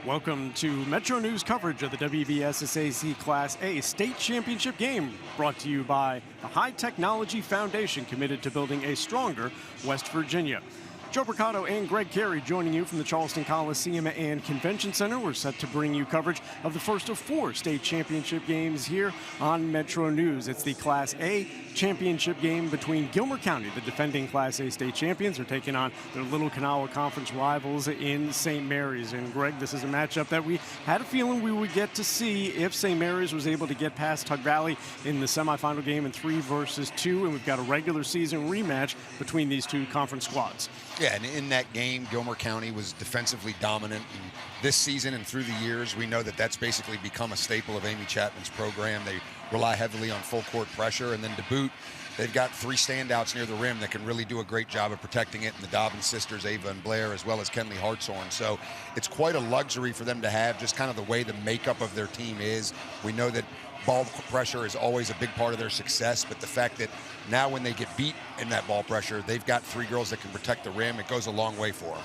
Welcome to Metro News coverage of the WVSSAC Class A State Championship game, brought to you by the High Technology Foundation, committed to building a stronger West Virginia. Joe Mercado and Greg Carey joining you from the Charleston Coliseum and Convention Center. We're set to bring you coverage of the first of 4 state championship games here on Metro News. It's the Class A championship game between Gilmer County, the defending Class A state champions, are taking on their Little Kanawha Conference rivals in St. Mary's. And Greg, this is a matchup that we had a feeling we would get to see if St. Mary's was able to get past Tug Valley in the semifinal game in 3 versus 2. And we've got a regular season rematch between these two conference squads. Yeah, and in that game, Gilmer County was defensively dominant. And this season and through the years, we know that that's basically become a staple of Amy Chapman's program. They rely heavily on full court pressure. And then to boot, they've got 3 standouts near the rim that can really do a great job of protecting it, and the Dobbins sisters, Ava and Blair, as well as Kenley Hartshorn. So it's quite a luxury for them to have, just kind of the way the makeup of their team is. We know that ball pressure is always a big part of their success, but the fact that now when they get beat in that ball pressure, they've got 3 girls that can protect the rim, it goes a long way for them.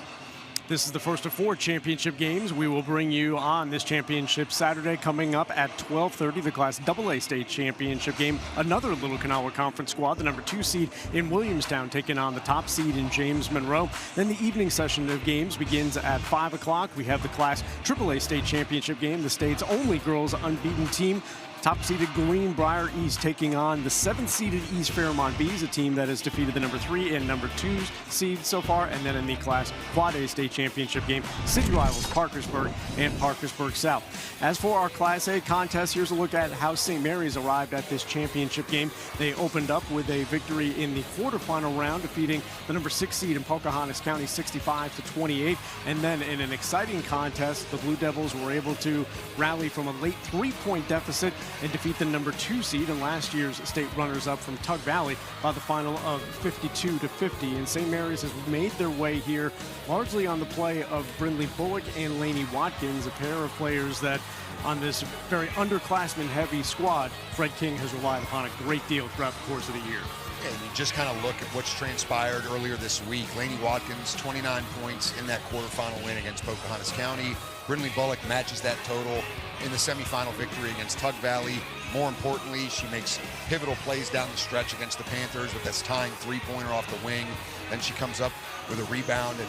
This is the first of 4 championship games we will bring you on this championship Saturday. Coming up at 12:30, the Class AA State Championship game. Another Little Kanawha Conference squad, the number 2 seed in Williamstown, taking on the top seed in James Monroe. Then the evening session of games begins at 5 o'clock. We have the Class AAA State Championship game, the state's only girls unbeaten team. Top-seeded Greenbrier East taking on the 7th-seeded East Fairmont Bees, a team that has defeated the number 3 and number 2 seeds so far. And then in the Class Quad A State Championship game, city rivals Parkersburg and Parkersburg South. As for our Class A contest, here's a look at how St. Mary's arrived at this championship game. They opened up with a victory in the quarterfinal round, defeating the number 6 seed in Pocahontas County 65-28. And then in an exciting contest, the Blue Devils were able to rally from a late 3-point deficit and defeat the number 2 seed and last year's state runners-up from Tug Valley by the final of 52-50. And St. Mary's has made their way here largely on the play of Brynlee Bullock and Laney Watkins, a pair of players that on this very underclassmen-heavy squad, Fred King has relied upon a great deal throughout the course of the year. And you just kind of look at what's transpired earlier this week. Laney Watkins, 29 points in that quarterfinal win against Pocahontas County. Brynlee Bullock matches that total in the semifinal victory against Tug Valley. More importantly, she makes pivotal plays down the stretch against the Panthers with this tying 3-pointer off the wing. Then she comes up with a rebound and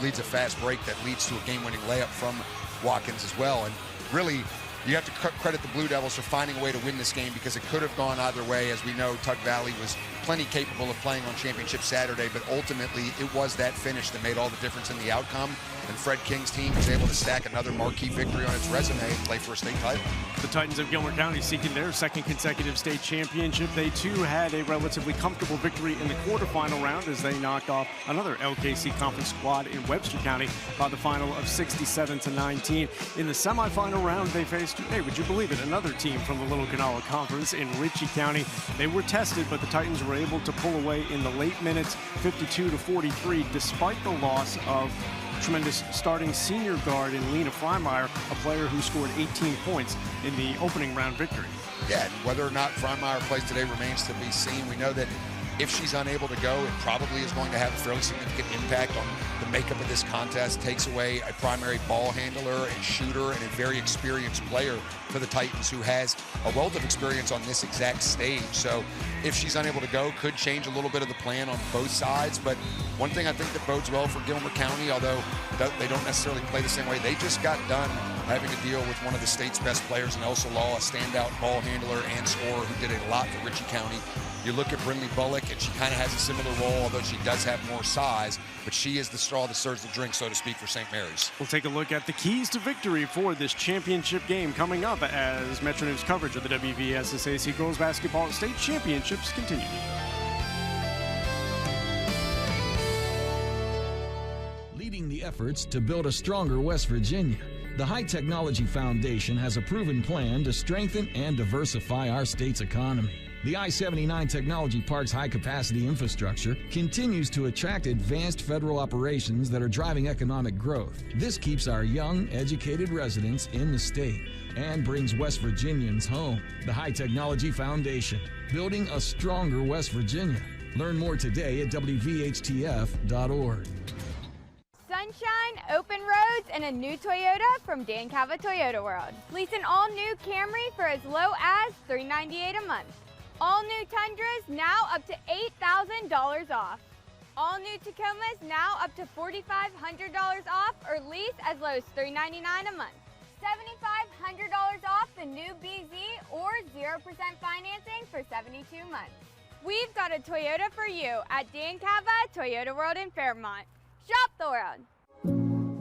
leads a fast break that leads to a game-winning layup from Watkins as well. And really, you have to credit the Blue Devils for finding a way to win this game, because it could have gone either way. As we know, Tug Valley was plenty capable of playing on Championship Saturday, but ultimately it was that finish that made all the difference in the outcome. And Fred King's team was able to stack another marquee victory on its resume and play for a state title. The Titans of Gilmer County seeking their 2nd consecutive state championship. They too had a relatively comfortable victory in the quarterfinal round as they knocked off another LKC conference squad in Webster County by the final of 67-19. In the semifinal round, they faced, hey, would you believe it, another team from the Little Kanawha Conference in Ritchie County. They were tested, but the Titans were able to pull away in the late minutes, 52-43, despite the loss of tremendous starting senior guard in Lena Freimeyer, a player who scored 18 points in the opening round victory. Yeah, and whether or not Freimeyer plays today remains to be seen. We know that if she's unable to go, it probably is going to have a fairly significant impact on the makeup of this contest. Takes away a primary ball handler and shooter and a very experienced player for the Titans who has a wealth of experience on this exact stage. So if she's unable to go, could change a little bit of the plan on both sides. But one thing I think that bodes well for Gilmer County, although they don't necessarily play the same way, they just got done having to deal with one of the state's best players in Elsa Law, a standout ball handler and scorer who did a lot for Ritchie County. You look at Brynlee Bullock, and she kind of has a similar role, although she does have more size, but she is the straw that stirs the drink, so to speak, for St. Mary's. We'll take a look at the keys to victory for this championship game coming up as Metro News coverage of the WVSSAC Girls Basketball State Championships continue. Leading the efforts to build a stronger West Virginia, the High Technology Foundation has a proven plan to strengthen and diversify our state's economy. The I-79 Technology Park's high-capacity infrastructure continues to attract advanced federal operations that are driving economic growth. This keeps our young, educated residents in the state and brings West Virginians home. The High Technology Foundation, building a stronger West Virginia. Learn more today at WVHTF.org. Sunshine open roads and a new Toyota from Dan Cava Toyota World. Lease an all-new Camry for as low as $398 a month. All new Tundras now up to $8,000 off. All new Tacomas now up to $4,500 off or lease as low as $399 a month. $7,500 off the new BZ or 0% financing for 72 months. We've got a Toyota for you at Dan Cava Toyota World in Fairmont. Shop the world.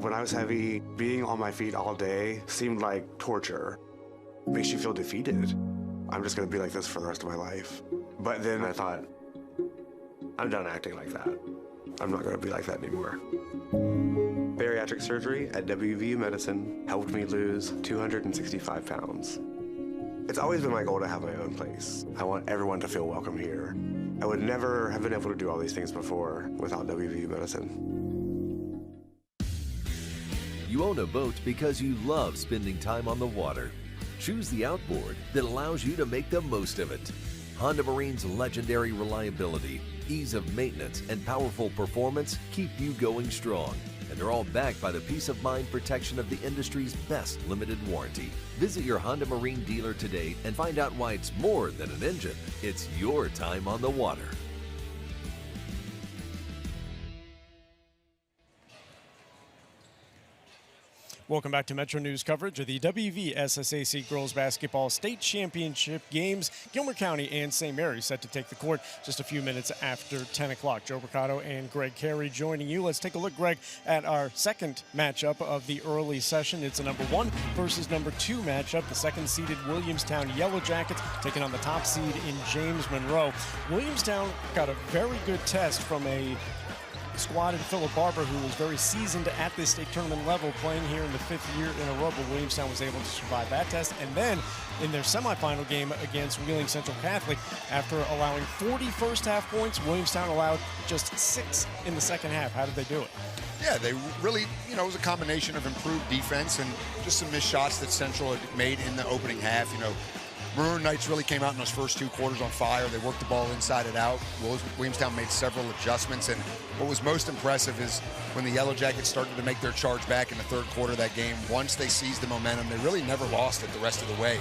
When I was heavy, being on my feet all day seemed like torture. It makes you feel defeated. I'm just gonna be like this for the rest of my life. But then I thought, I'm done acting like that. I'm not gonna be like that anymore. Bariatric surgery at WVU Medicine helped me lose 265 pounds. It's always been my goal to have my own place. I want everyone to feel welcome here. I would never have been able to do all these things before without WVU Medicine. You own a boat because you love spending time on the water. Choose the outboard that allows you to make the most of it. Honda Marine's legendary reliability, ease of maintenance, and powerful performance keep you going strong. And they're all backed by the peace of mind protection of the industry's best limited warranty. Visit your Honda Marine dealer today and find out why it's more than an engine. It's your time on the water. Welcome back to Metro News coverage of the WVSSAC Girls Basketball State Championship games. Gilmer County and St. Mary's set to take the court just a few minutes after 10 o'clock. Joe Mercado and Greg Carey joining you. Let's take a look, Greg, at our second matchup of the early session. It's a number 1 versus number 2 matchup. The second-seeded Williamstown Yellow Jackets taking on the top seed in James Monroe. Williamstown got a very good test from a squad in Philip Barber, who was very seasoned at this state tournament level, playing here in the 5th year in a row, but Williamstown was able to survive that test. And then in their semifinal game against Wheeling Central Catholic, after allowing 40 first-half points, Williamstown allowed just 6 in the second half. How did they do it? Yeah, they really, it was a combination of improved defense and just some missed shots that Central had made in the opening half. Maroon Knights really came out in those first 2 quarters on fire. They worked the ball inside and out. Williamstown made several adjustments, and what was most impressive is when the Yellow Jackets started to make their charge back in the 3rd quarter of that game, once they seized the momentum, they really never lost it the rest of the way.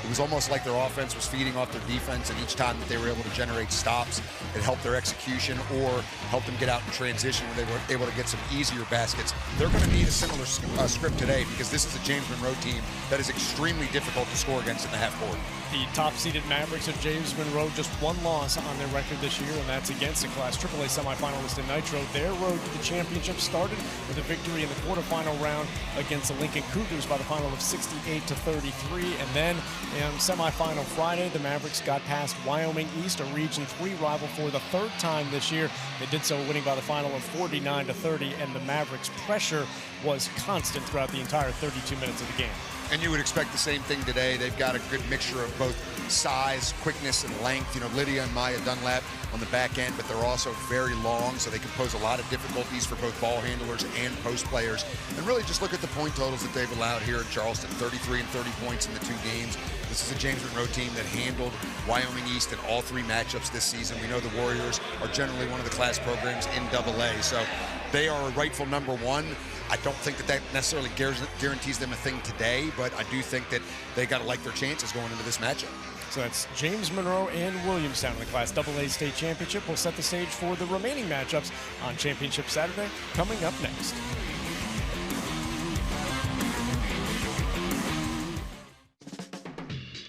It was almost like their offense was feeding off their defense, and each time that they were able to generate stops, it helped their execution or helped them get out in transition when they were able to get some easier baskets. They're going to need a similar script today, because this is a James Monroe team that is extremely difficult to score against in the half court. The top-seeded Mavericks of James Monroe, just 1 loss on their record this year, and that's against a Class AAA semifinalist in Nitro. Their road to the championship started with a victory in the quarterfinal round against the Lincoln Cougars by the final of 68-33. And then in semifinal Friday, the Mavericks got past Wyoming East, a Region 3 rival, for the 3rd time this year. They did so winning by the final of 49-30, and the Mavericks' pressure was constant throughout the entire 32 minutes of the game. And you would expect the same thing today. They've got a good mixture of both size, quickness, and length. Lydia and Maya Dunlap on the back end, but they're also very long, so they can pose a lot of difficulties for both ball handlers and post players. And really just look at the point totals that they've allowed here in Charleston, 33 and 30 points in the 2 games. This is a James Monroe team that handled Wyoming East in all 3 matchups this season. We know the Warriors are generally one of the class programs in AA, so they are a rightful number 1. I don't think that necessarily guarantees them a thing today, but I do think that they got to like their chances going into this matchup. So that's James Monroe and Williamstown in the Class AA State Championship. We'll set the stage for the remaining matchups on Championship Saturday, coming up next.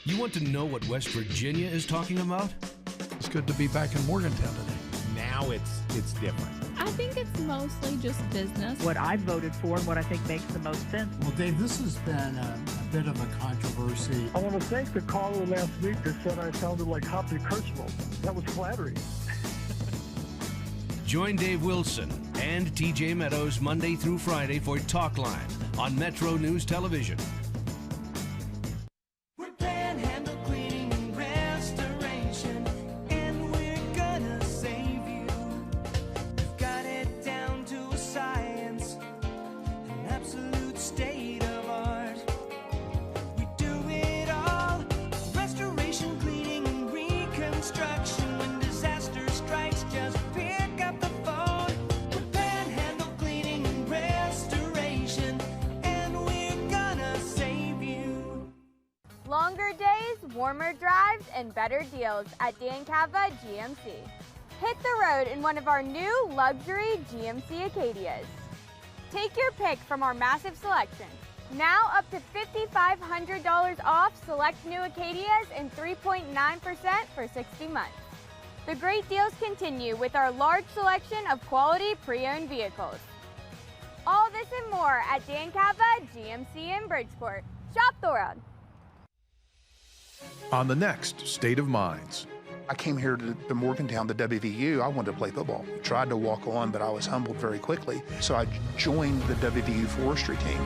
You want to know what West Virginia is talking about? It's good to be back in Morgantown today. Now it's different. I think it's mostly just business. What I voted for and what I think makes the most sense. Well, Dave, this has been a bit of a controversy. I want to thank the caller last week that said I sounded like Hoppy Kirchhoff. That was flattering. Join Dave Wilson and TJ Meadows Monday through Friday for Talk Line on Metro News Television. Just pick up the phone. Panhandle Cleaning and Restoration. Longer days, warmer drives, and better deals at Dancava GMC. Hit the road in one of our new luxury GMC Acadias. Take your pick from our massive selection. Now up to $5,500 off select new Acadias and 3.9% for 60 months. The great deals continue with our large selection of quality pre-owned vehicles. All this and more at Dancava GMC in Bridgeport. Shop the world. On the next State of Minds. I came here to Morgantown, the WVU. I wanted to play football. Tried to walk on, but I was humbled very quickly. So I joined the WVU forestry team.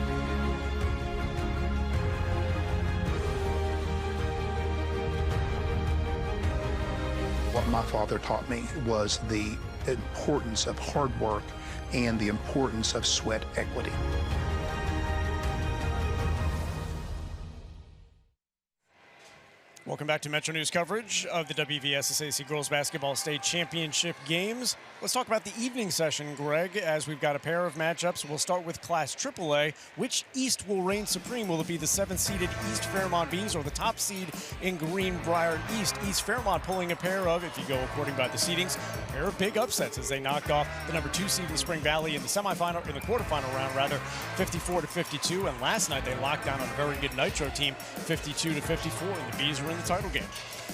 What my father taught me was the importance of hard work and the importance of sweat equity. Welcome back to Metro News coverage of the WVSSAC Girls Basketball State Championship games. Let's talk about the evening session, Greg, as we've got a pair of matchups. We'll start with Class AAA. Which East will reign supreme? Will it be the 7th-seeded East Fairmont Bees or the top seed in Greenbrier East? East Fairmont pulling a pair of, if you go according by the seedings, a pair of big upsets as they knocked off the number 2 seed in Spring Valley in the quarterfinal round, 54-52. And last night they locked down on a very good Nitro team, 52-54, and the Bees are in the title game.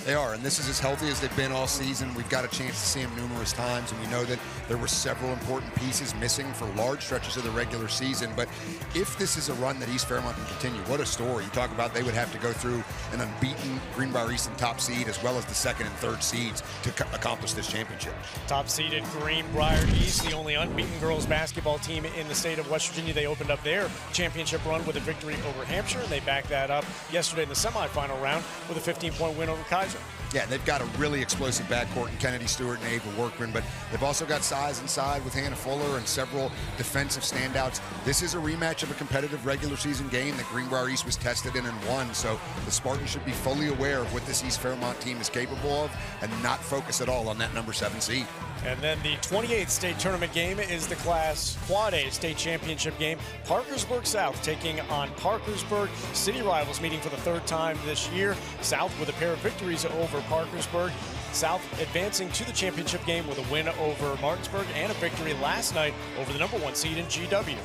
They are, and this is as healthy as they've been all season. We've got a chance to see them numerous times, and we know that there were several important pieces missing for large stretches of the regular season. But if this is a run that East Fairmont can continue, what a story. You talk about they would have to go through an unbeaten Greenbrier East and top seed, as well as the 2nd and 3rd seeds to accomplish this championship. Top-seeded Greenbrier East, the only unbeaten girls basketball team in the state of West Virginia. They opened up their championship run with a victory over Hampshire, and they backed that up yesterday in the semifinal round with a 15-point win over Kaiser. Yeah, they've got a really explosive backcourt in Kennedy Stewart and Ava Workman, but they've also got size inside with Hannah Fuller and several defensive standouts. This is a rematch of a competitive regular season game that Greenbrier East was tested in and won, so the Spartans should be fully aware of what this East Fairmont team is capable of and not focus at all on that number 7 seed. And then the 28th state tournament game is the Class Quad A state championship game. Parkersburg South taking on Parkersburg. City rivals meeting for the 3rd time this year. South with a pair of victories over Parkersburg. South advancing to the championship game with a win over Martinsburg and a victory last night over the number 1 seed in GW.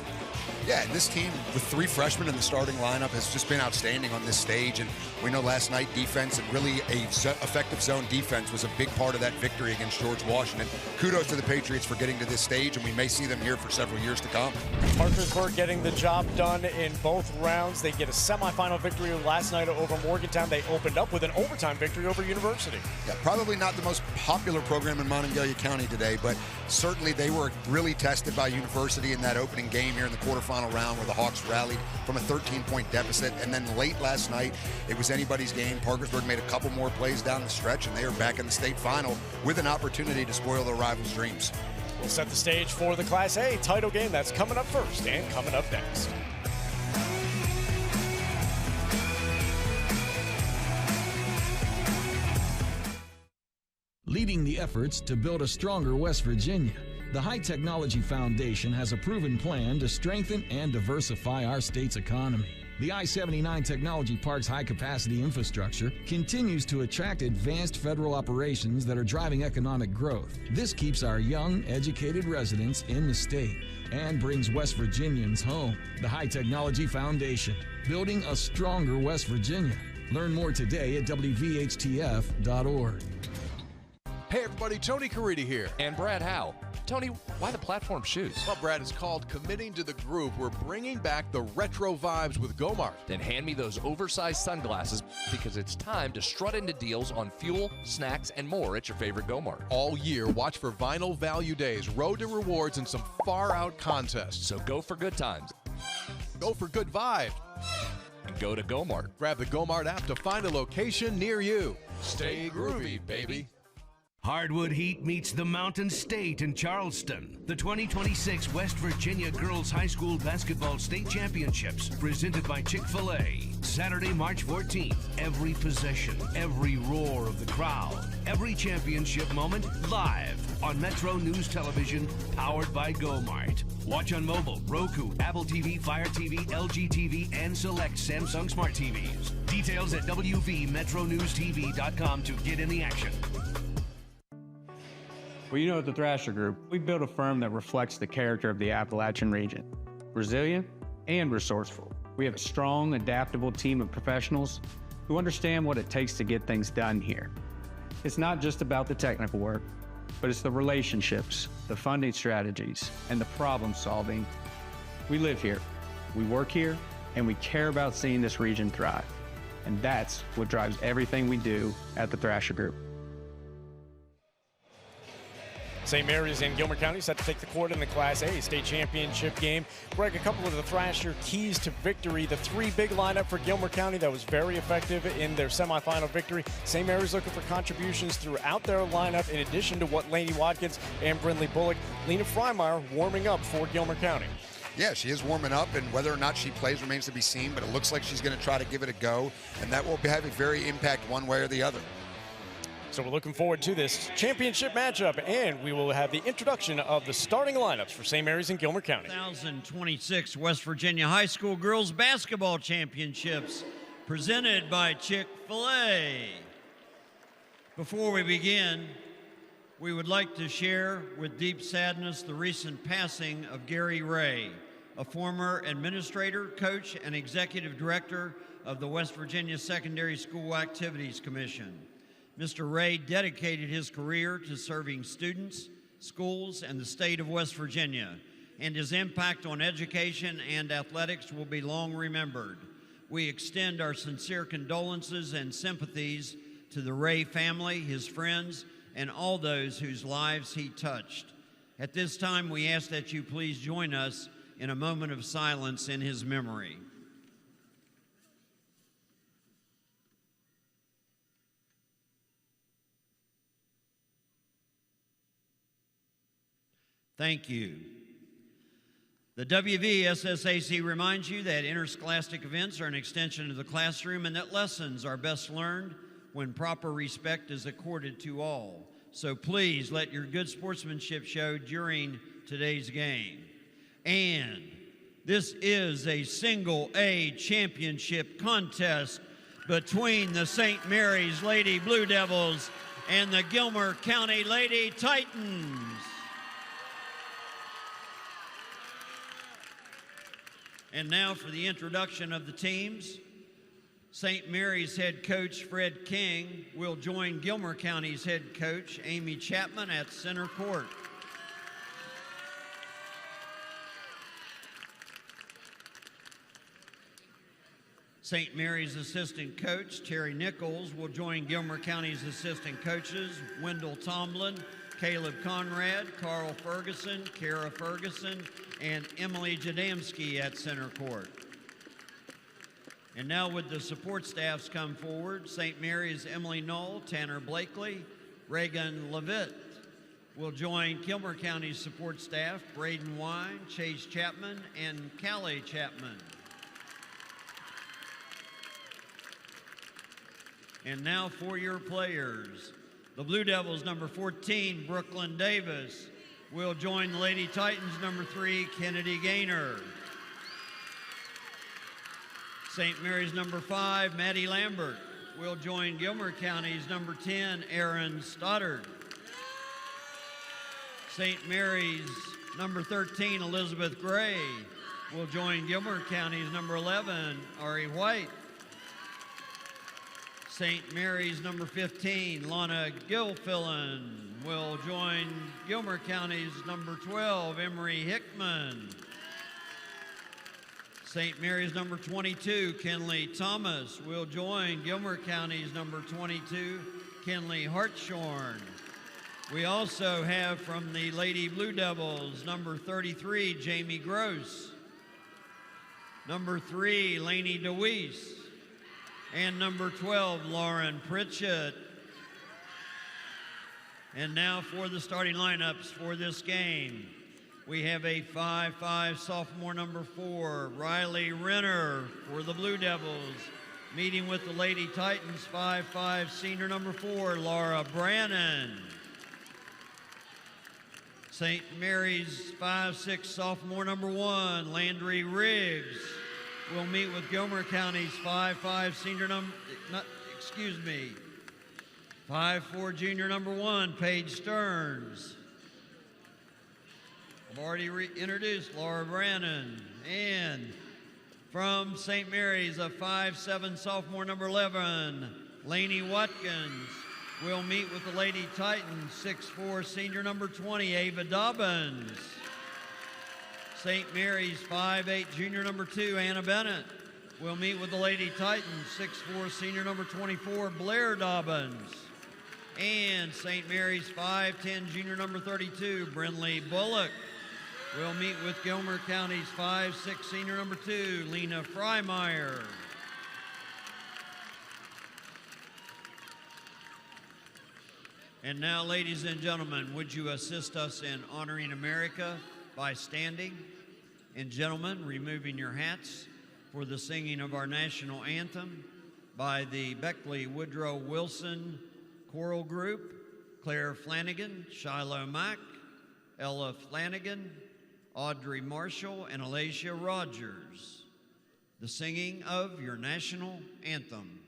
Yeah, this team with 3 freshmen in the starting lineup has just been outstanding on this stage, and we know last night defense and really a effective zone defense was a big part of that victory against George Washington. Kudos to the Patriots for getting to this stage, and we may see them here for several years to come. Parkersburg getting the job done in both rounds. They get a semifinal victory last night over Morgantown. They opened up with an overtime victory over University. Yeah, probably not the most popular program in Monongalia County today, but certainly they were really tested by University in that opening game here in the quarterfinal round where the Hawks rallied from a 13-point deficit, and then late last night it was anybody's game. Parkersburg made a couple more plays down the stretch, and they are back in the state final with an opportunity to spoil their rivals' dreams. We'll set the stage for the Class A title game. That's coming up first and coming up next. Leading the efforts to build a stronger West Virginia, the High Technology Foundation has a proven plan to strengthen and diversify our state's economy. The I-79 Technology Park's high-capacity infrastructure continues to attract advanced federal operations that are driving economic growth. This keeps our young, educated residents in the state and brings West Virginians home. The High Technology Foundation, building a stronger West Virginia. Learn more today at WVHTF.org. Hey everybody, Tony Caridi here. And Brad Howe. Tony, why the platform shoes? Well, Brad, it's called Committing to the Groove. We're bringing back the retro vibes with Gomart. Then hand me those oversized sunglasses because it's time to strut into deals on fuel, snacks, and more at your favorite Gomart. All year, watch for Vinyl Value Days, Road to Rewards, and some far-out contests. So go for good times. Go for good vibes. And go to Gomart. Grab the Gomart app to find a location near you. Stay groovy, baby. Hardwood Heat meets the Mountain State in Charleston. The 2026 West Virginia Girls High School Basketball State Championships, presented by Chick-fil-A. Saturday, March 14th. Every possession, every roar of the crowd, every championship moment live on Metro News Television, powered by GoMart. Watch on mobile, Roku, Apple TV, Fire TV, LG TV, and select Samsung Smart TVs. Details at WVMetroNewsTV.com to get in the action. Well, you know, at the Thrasher Group, we built a firm that reflects the character of the Appalachian region. Resilient and resourceful. We have a strong, adaptable team of professionals who understand what it takes to get things done here. It's not just about the technical work, but it's the relationships, the funding strategies, and the problem solving. We live here, we work here, and we care about seeing this region thrive. And that's what drives everything we do at the Thrasher Group. St. Mary's and Gilmer County set to take the court in the Class A state championship game. Greg, a couple of the Thrasher keys to victory. The three big lineup for Gilmer County that was very effective in their semifinal victory. St. Mary's looking for contributions throughout their lineup, in addition to what Laney Watkins and Brynlee Bullock. Lena Freimeyer warming up for Gilmer County. Yeah, she is warming up, and whether or not she plays remains to be seen, but it looks like she's going to try to give it a go, and that will have a very impact one way or the other. So we're looking forward to this championship matchup, and we will have the introduction of the starting lineups for St. Mary's and Gilmer County. 2026 West Virginia High School Girls Basketball Championships, presented by Chick-fil-A. Before we begin, we would like to share with deep sadness the recent passing of Gary Ray, a former administrator, coach, and executive director of the West Virginia Secondary School Activities Commission. Mr. Ray dedicated his career to serving students, schools, and the state of West Virginia, and his impact on education and athletics will be long remembered. We extend our sincere condolences and sympathies to the Ray family, his friends, and all those whose lives he touched. At this time, we ask that you please join us in a moment of silence in his memory. Thank you. The WVSSAC reminds you that interscholastic events are an extension of the classroom and that lessons are best learned when proper respect is accorded to all. So please let your good sportsmanship show during today's game. And this is a single A championship contest between the St. Mary's Lady Blue Devils and the Gilmer County Lady Titans. And now for the introduction of the teams. St. Mary's head coach Fred King will join Gilmer County's head coach Amy Chapman at center court. St. Mary's assistant coach Terry Nichols will join Gilmer County's assistant coaches Wendell Tomlin, Caleb Conrad, Carl Ferguson, Kara Ferguson, and Emily Jadamski at center court. And now would the support staffs come forward. St. Mary's Emily Knoll, Tanner Blakely, Reagan Levitt will join Gilmer County's support staff, Braden Wine, Chase Chapman, and Callie Chapman. And now for your players. The Blue Devils, number 14, Brooklyn Davis, will join the Lady Titans, number 3, Kennedy Gaynor. St. Mary's, number 5, Maddie Lambert, will join Gilmer County's number 10, Aaron Stoddard. St. Mary's, number 13, Elizabeth Gray, will join Gilmer County's number 11, Ari White. St. Mary's, number 15, Lana Gilfillan, will join Gilmer County's number 12, Emery Hickman. St. Mary's, number 22, Kenley Thomas, will join Gilmer County's number 22, Kenley Hartshorn. We also have from the Lady Blue Devils, number 33, Jamie Gross, number 3, Laney DeWeese, and number 12, Lauren Pritchett. And now for the starting lineups for this game. We have a 5'5" sophomore number 4, Riley Renner for the Blue Devils. Meeting with the Lady Titans, 5'5" senior number 4, Laura Brannan. St. Mary's 5'6" sophomore number 1, Landry Riggs. Will meet with Gilmer County's 5'5" senior number, 5'4" junior number 1, Paige Stearns. I've already introduced Laura Brannan. And from St. Mary's, a 5'7" sophomore number 11, Laney Watkins. Will meet with the Lady Titans, 6'4" senior number 20, Ava Dobbins. St. Mary's 5'8" junior number 2, Anna Bennett. Will meet with the Lady Titans, 6'4" senior number 24, Blair Dobbins. And St. Mary's 5'10" junior number 32, Brynlee Bullock. Will meet with Gilmer County's 5'6" senior number 2, Lena Freimeyer. And now, ladies and gentlemen, would you assist us in honoring America by standing? And gentlemen, removing your hats for the singing of our national anthem by the Beckley Woodrow Wilson Choral Group, Claire Flanagan, Shiloh Mack, Ella Flanagan, Audrey Marshall, and Alacia Rogers. The singing of your national anthem.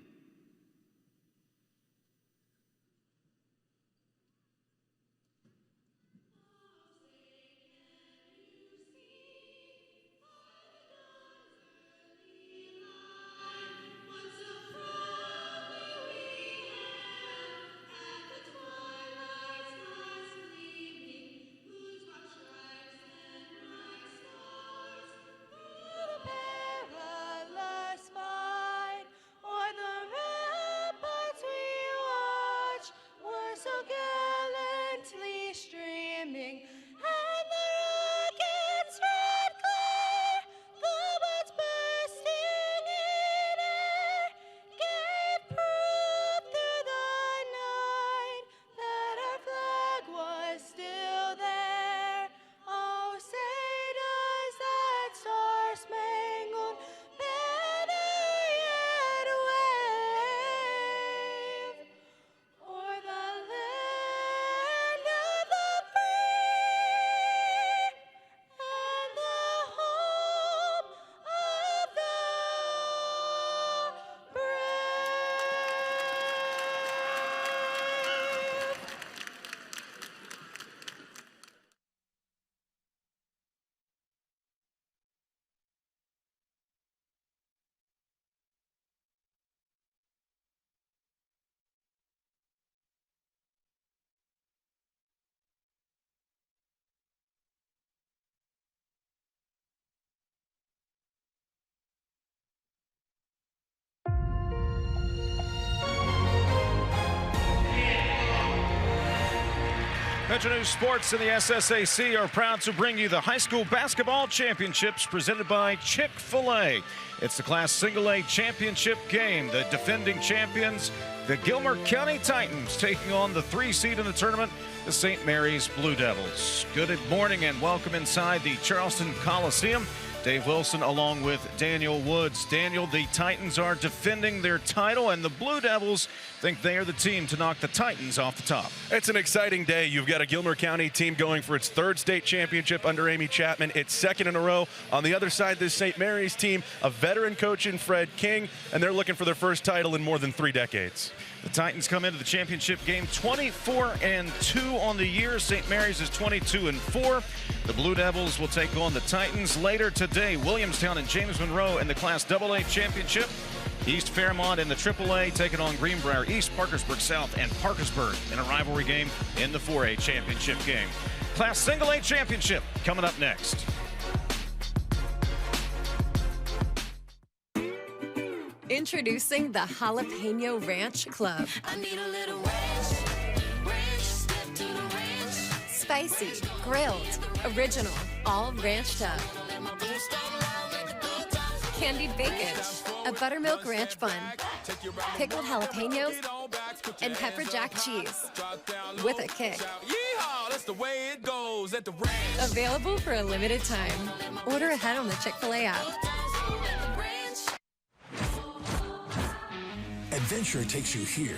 Metro News Sports and the SSAC are proud to bring you the high school basketball championships presented by Chick-fil-A. It's the Class Single A championship game. The defending champions, the Gilmer County Titans, taking on the 3 seed in the tournament, the St. Mary's Blue Devils. Good morning and welcome inside the Charleston Coliseum. Dave Wilson along with Daniel Woods. Daniel, the Titans are defending their title, and the Blue Devils think they are the team to knock the Titans off the top. It's an exciting day. You've got a Gilmer County team going for its 3rd state championship under Amy Chapman. It's 2nd in a row. On the other side, this St. Mary's team, a veteran coach in Fred King, and they're looking for their first title in more than 3 decades. The Titans come into the championship game 24-2 on the year. St. Mary's is 22-4. The Blue Devils will take on the Titans later today. Williamstown and James Monroe in the Class AA championship. East Fairmont in the AAA taking on Greenbrier East, Parkersburg South, and Parkersburg in a rivalry game in the 4A championship game. Class Single A championship coming up next. Introducing the Jalapeno Ranch Club. I need a little ranch, step to the ranch. Spicy, grilled, original, all ranched up. Candied bacon, a buttermilk ranch bun, pickled jalapenos, and pepper jack cheese with a kick. Available for a limited time. Order ahead on the Chick-fil-A app. Adventure takes you here,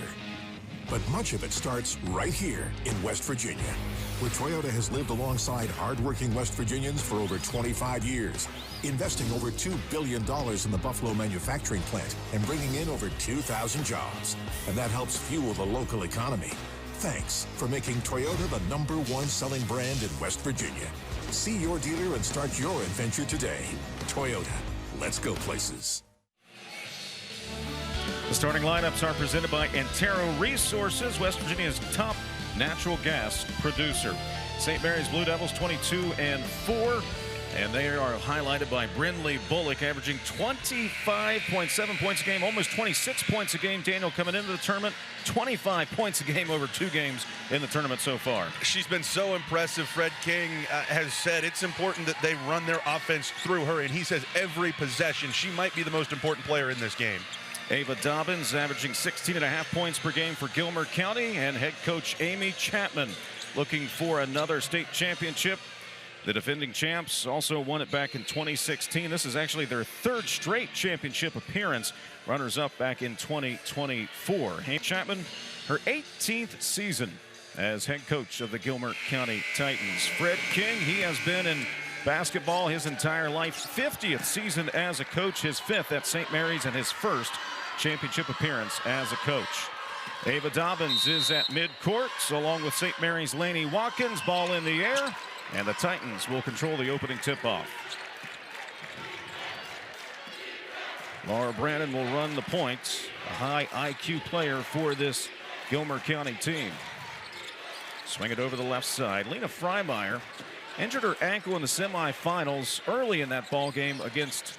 but much of it starts right here in West Virginia, where Toyota has lived alongside hardworking West Virginians for over 25 years, investing over $2 billion in the Buffalo manufacturing plant and bringing in over 2,000 jobs. And that helps fuel the local economy. Thanks for making Toyota the #1 selling brand in West Virginia. See your dealer and start your adventure today. Toyota, let's go places. The starting lineups are presented by Antero Resources, West Virginia's top natural gas producer. St. Mary's Blue Devils 22-4, and they are highlighted by Brynlee Bullock, averaging 25.7 points a game, almost 26 points a game. Daniel, coming into the tournament, 25 points a game over 2 games in the tournament so far. She's been so impressive. Fred King has said it's important that they run their offense through her, and he says every possession she might be the most important player in this game. Ava Dobbins averaging 16.5 points per game for Gilmer County, and head coach Amy Chapman looking for another state championship. The defending champs also won it back in 2016. This is actually their 3rd straight championship appearance. Runners-up back in 2024. Amy Chapman, her 18th season as head coach of the Gilmer County Titans. Fred King, he has been in basketball his entire life. 50th season as a coach, his 5th at St. Mary's, and his 1st championship appearance as a coach. Ava Dobbins is at midcourt, along with St. Mary's Laney Watkins. Ball in the air, and the Titans will control the opening tip-off. Laura Brannan will run the points. A high IQ player for this Gilmer County team. Swing it over the left side. Lena Freimeyer injured her ankle in the semifinals early in that ball game against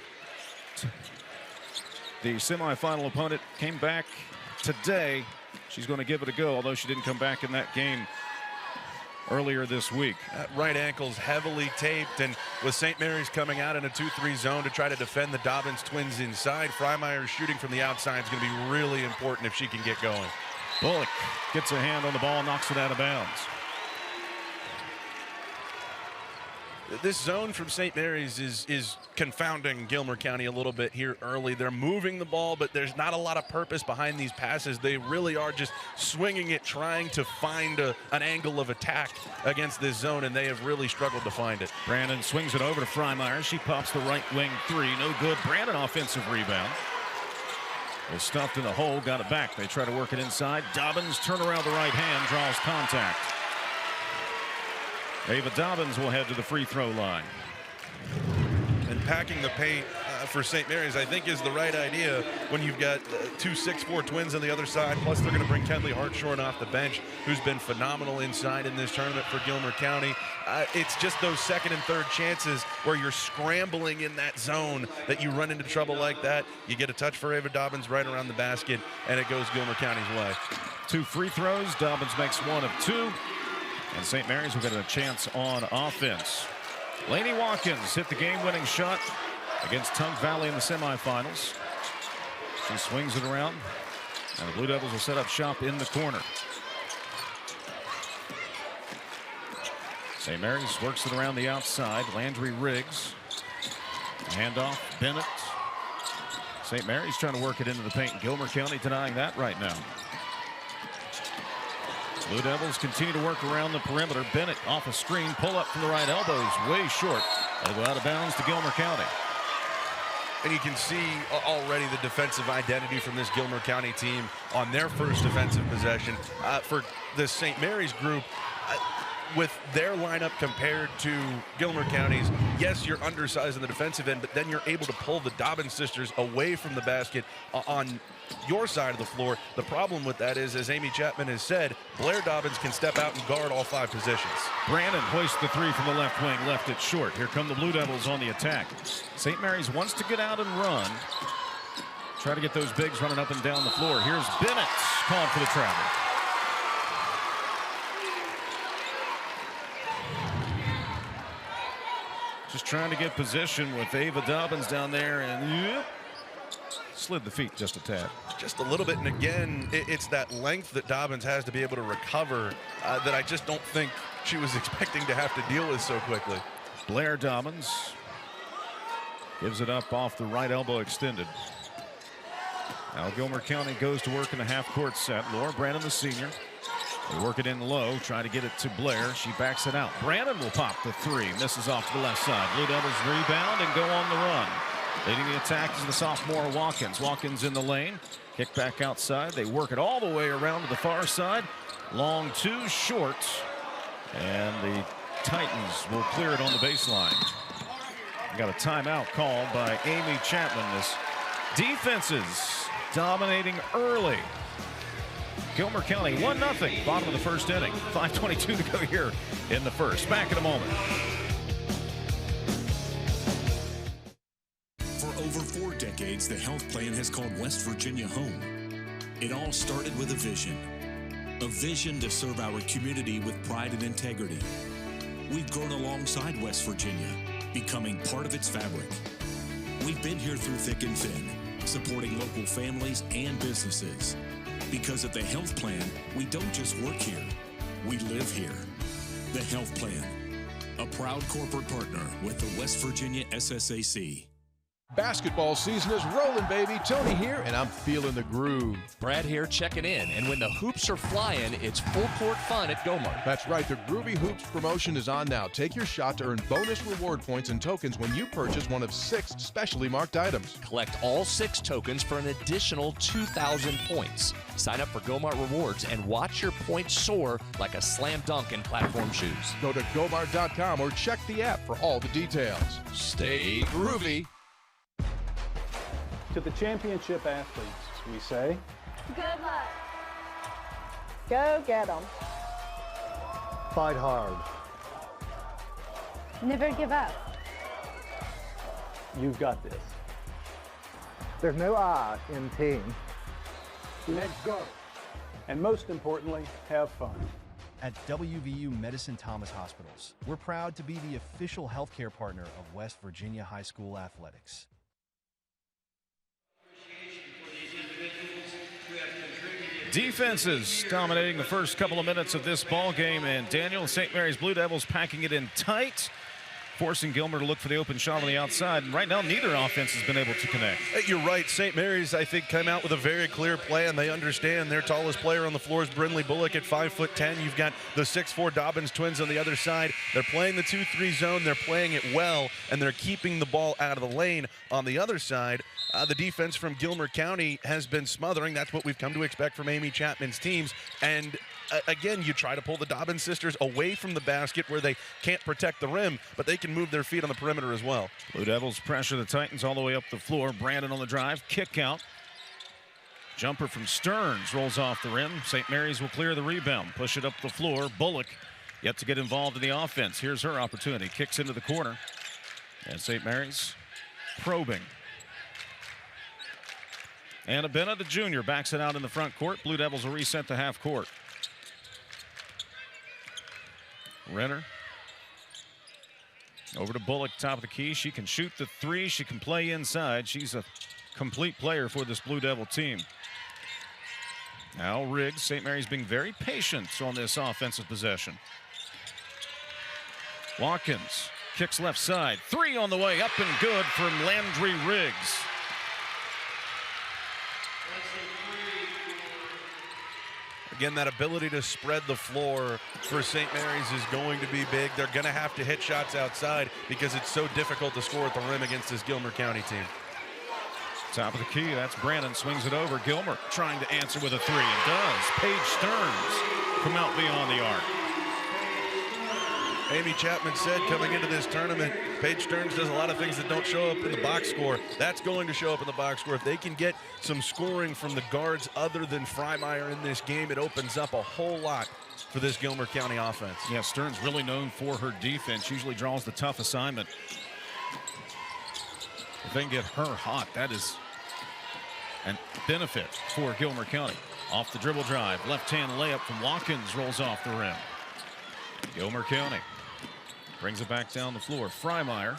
the semifinal opponent. Came back today. She's going to give it a go, although she didn't come back in that game earlier this week. That right ankle's heavily taped, and with St. Mary's coming out in a 2-3 zone to try to defend the Dobbins twins inside, Freimeyer's shooting from the outside is going to be really important if she can get going. Bullock gets a hand on the ball, knocks it out of bounds. This zone from St. Mary's is confounding Gilmer County a little bit here early. They're moving the ball, but there's not a lot of purpose behind these passes. They really are just swinging it, trying to find an angle of attack against this zone, and they have really struggled to find it. Brannan swings it over to Freimeyer. She pops the right wing 3. No good. Brannan offensive rebound. Was stuffed in the hole, got it back. They try to work it inside. Dobbins turn around the right hand, draws contact. Ava Dobbins will head to the free throw line. And packing the paint for St. Mary's, I think, is the right idea when you've got 2 6'4" twins on the other side. Plus, they're going to bring Kenley Hartshorn off the bench, who's been phenomenal inside in this tournament for Gilmer County. It's just those second and third chances where you're scrambling in that zone that you run into trouble like that. You get a touch for Ava Dobbins right around the basket, and it goes Gilmer County's way. 2 free throws. Dobbins makes 1 of 2. And St. Mary's will get a chance on offense. Laney Watkins hit the game-winning shot against Tug Valley in the semifinals. She swings it around, and the Blue Devils will set up shop in the corner. St. Mary's works it around the outside. Landry Riggs. Handoff, Bennett. St. Mary's trying to work it into the paint. Gilmer County denying that right now. Blue Devils continue to work around the perimeter. Bennett off a screen, pull up from the right elbow is way short. It'll go out of bounds to Gilmer County. And you can see already the defensive identity from this Gilmer County team on their first defensive possession. For the St. Mary's group, with their lineup compared to Gilmer County's, yes, you're undersized on the defensive end, but then you're able to pull the Dobbins sisters away from the basket on your side of the floor. The problem with that is, as Amy Chapman has said, Blair Dobbins can step out and guard all 5 positions. Brannan hoists the 3 from the left wing, left it short. Here come the Blue Devils on the attack. St. Mary's wants to get out and run. Try to get those bigs running up and down the floor. Here's Bennett calling for the travel. Just trying to get position with Ava Dobbins down there, and slid the feet just a tad. Just a little bit, and again, it's that length that Dobbins has to be able to recover that I just don't think she was expecting to have to deal with so quickly. Blair Dobbins gives it up off the right elbow extended. Now Gilmer County goes to work in the half-court set. Laura Brannan, the senior. They work it in low, try to get it to Blair. She backs it out. Brannan will pop the three. Misses off to the left side. Blue Devils rebound and go on the run. Leading the attack is the sophomore Watkins. Watkins in the lane. Kick back outside. They work it all the way around to the far side. Long two, short. And the Titans will clear it on the baseline. Got a timeout called by Amy Chapman. This defense is dominating early. Gilmer County 1-0, bottom of the first inning. 5:22 to go here in the first. Back in a moment. For over 4 decades, the health plan has called West Virginia home. It all started with a vision to serve our community with pride and integrity. We've grown alongside West Virginia, becoming part of its fabric. We've been here through thick and thin, supporting local families and businesses. Because at the health plan, we don't just work here, we live here. The health plan, a proud corporate partner with the West Virginia SSAC. Basketball season is rolling, baby. Tony here, and I'm feeling the groove. Brad here checking in, and when the hoops are flying, it's full court fun at Gilmer. That's right, the Groovy Hoops promotion is on now. Take your shot to earn bonus reward points and tokens when you purchase one of 6 specially marked items. Collect all 6 tokens for an additional 2,000 points. Sign up for Gomart Rewards and watch your points soar like a slam dunk in platform shoes. Go to gomart.com or check the app for all the details. Stay groovy. To the championship athletes, we say, Good luck. Go get them. Fight hard. Never give up. you've got this. There's no I in team. Let's go. And most importantly, have fun. At WVU Medicine Thomas Hospitals, we're proud to be the official healthcare partner of West Virginia High School athletics. Defenses dominating the first couple of minutes of this ball game, and Daniel, St. Mary's Blue Devils packing it in tight, forcing Gilmer to look for the open shot on the outside. And right now, neither offense has been able to connect. You're right. St. Mary's, I think, came out with a very clear plan. They understand their tallest player on the floor is Brynlee Bullock at 5'10". You've got the 6'4" Dobbins twins on the other side. They're playing the 2-3 zone. They're playing it well, and they're keeping the ball out of the lane. On the other side, the defense from Gilmer County has been smothering. That's what we've come to expect from Amy Chapman's teams. And again, you try to pull the Dobbins sisters away from the basket where they can't protect the rim, but they can move their feet on the perimeter as well. Blue Devils pressure the Titans all the way up the floor. Brannan on the drive, kick out. Jumper from Stearns rolls off the rim. St. Mary's will clear the rebound, push it up the floor. Bullock yet to get involved in the offense. Here's her opportunity, kicks into the corner. And St. Mary's probing. Anna Bennett, the junior, backs it out in the front court. Blue Devils will reset to half court. Renner over to Bullock, top of the key. She can shoot the three. She can play inside. She's a complete player for this Blue Devil team. Now Riggs, St. Mary's being very patient on this offensive possession. Watkins kicks left side. Three on the way, up and good from Landry Riggs. Again, that ability to spread the floor for St. Mary's is going to be big. They're going to have to hit shots outside because it's so difficult to score at the rim against this Gilmer County team. Top of the key, that's Brannan, swings it over. Gilmer trying to answer with a three, and does. Paige Stearns come out beyond the arc. Amy Chapman said coming into this tournament, Paige Stearns does a lot of things that don't show up in the box score. That's going to show up in the box score. If they can get some scoring from the guards other than Freimeyer in this game, it opens up a whole lot for this Gilmer County offense. Yeah, Stearns really known for her defense, usually draws the tough assignment. If they can get her hot, that is a benefit for Gilmer County. Off the dribble drive, left-hand layup from Watkins rolls off the rim. Gilmer County brings it back down the floor. Freimeyer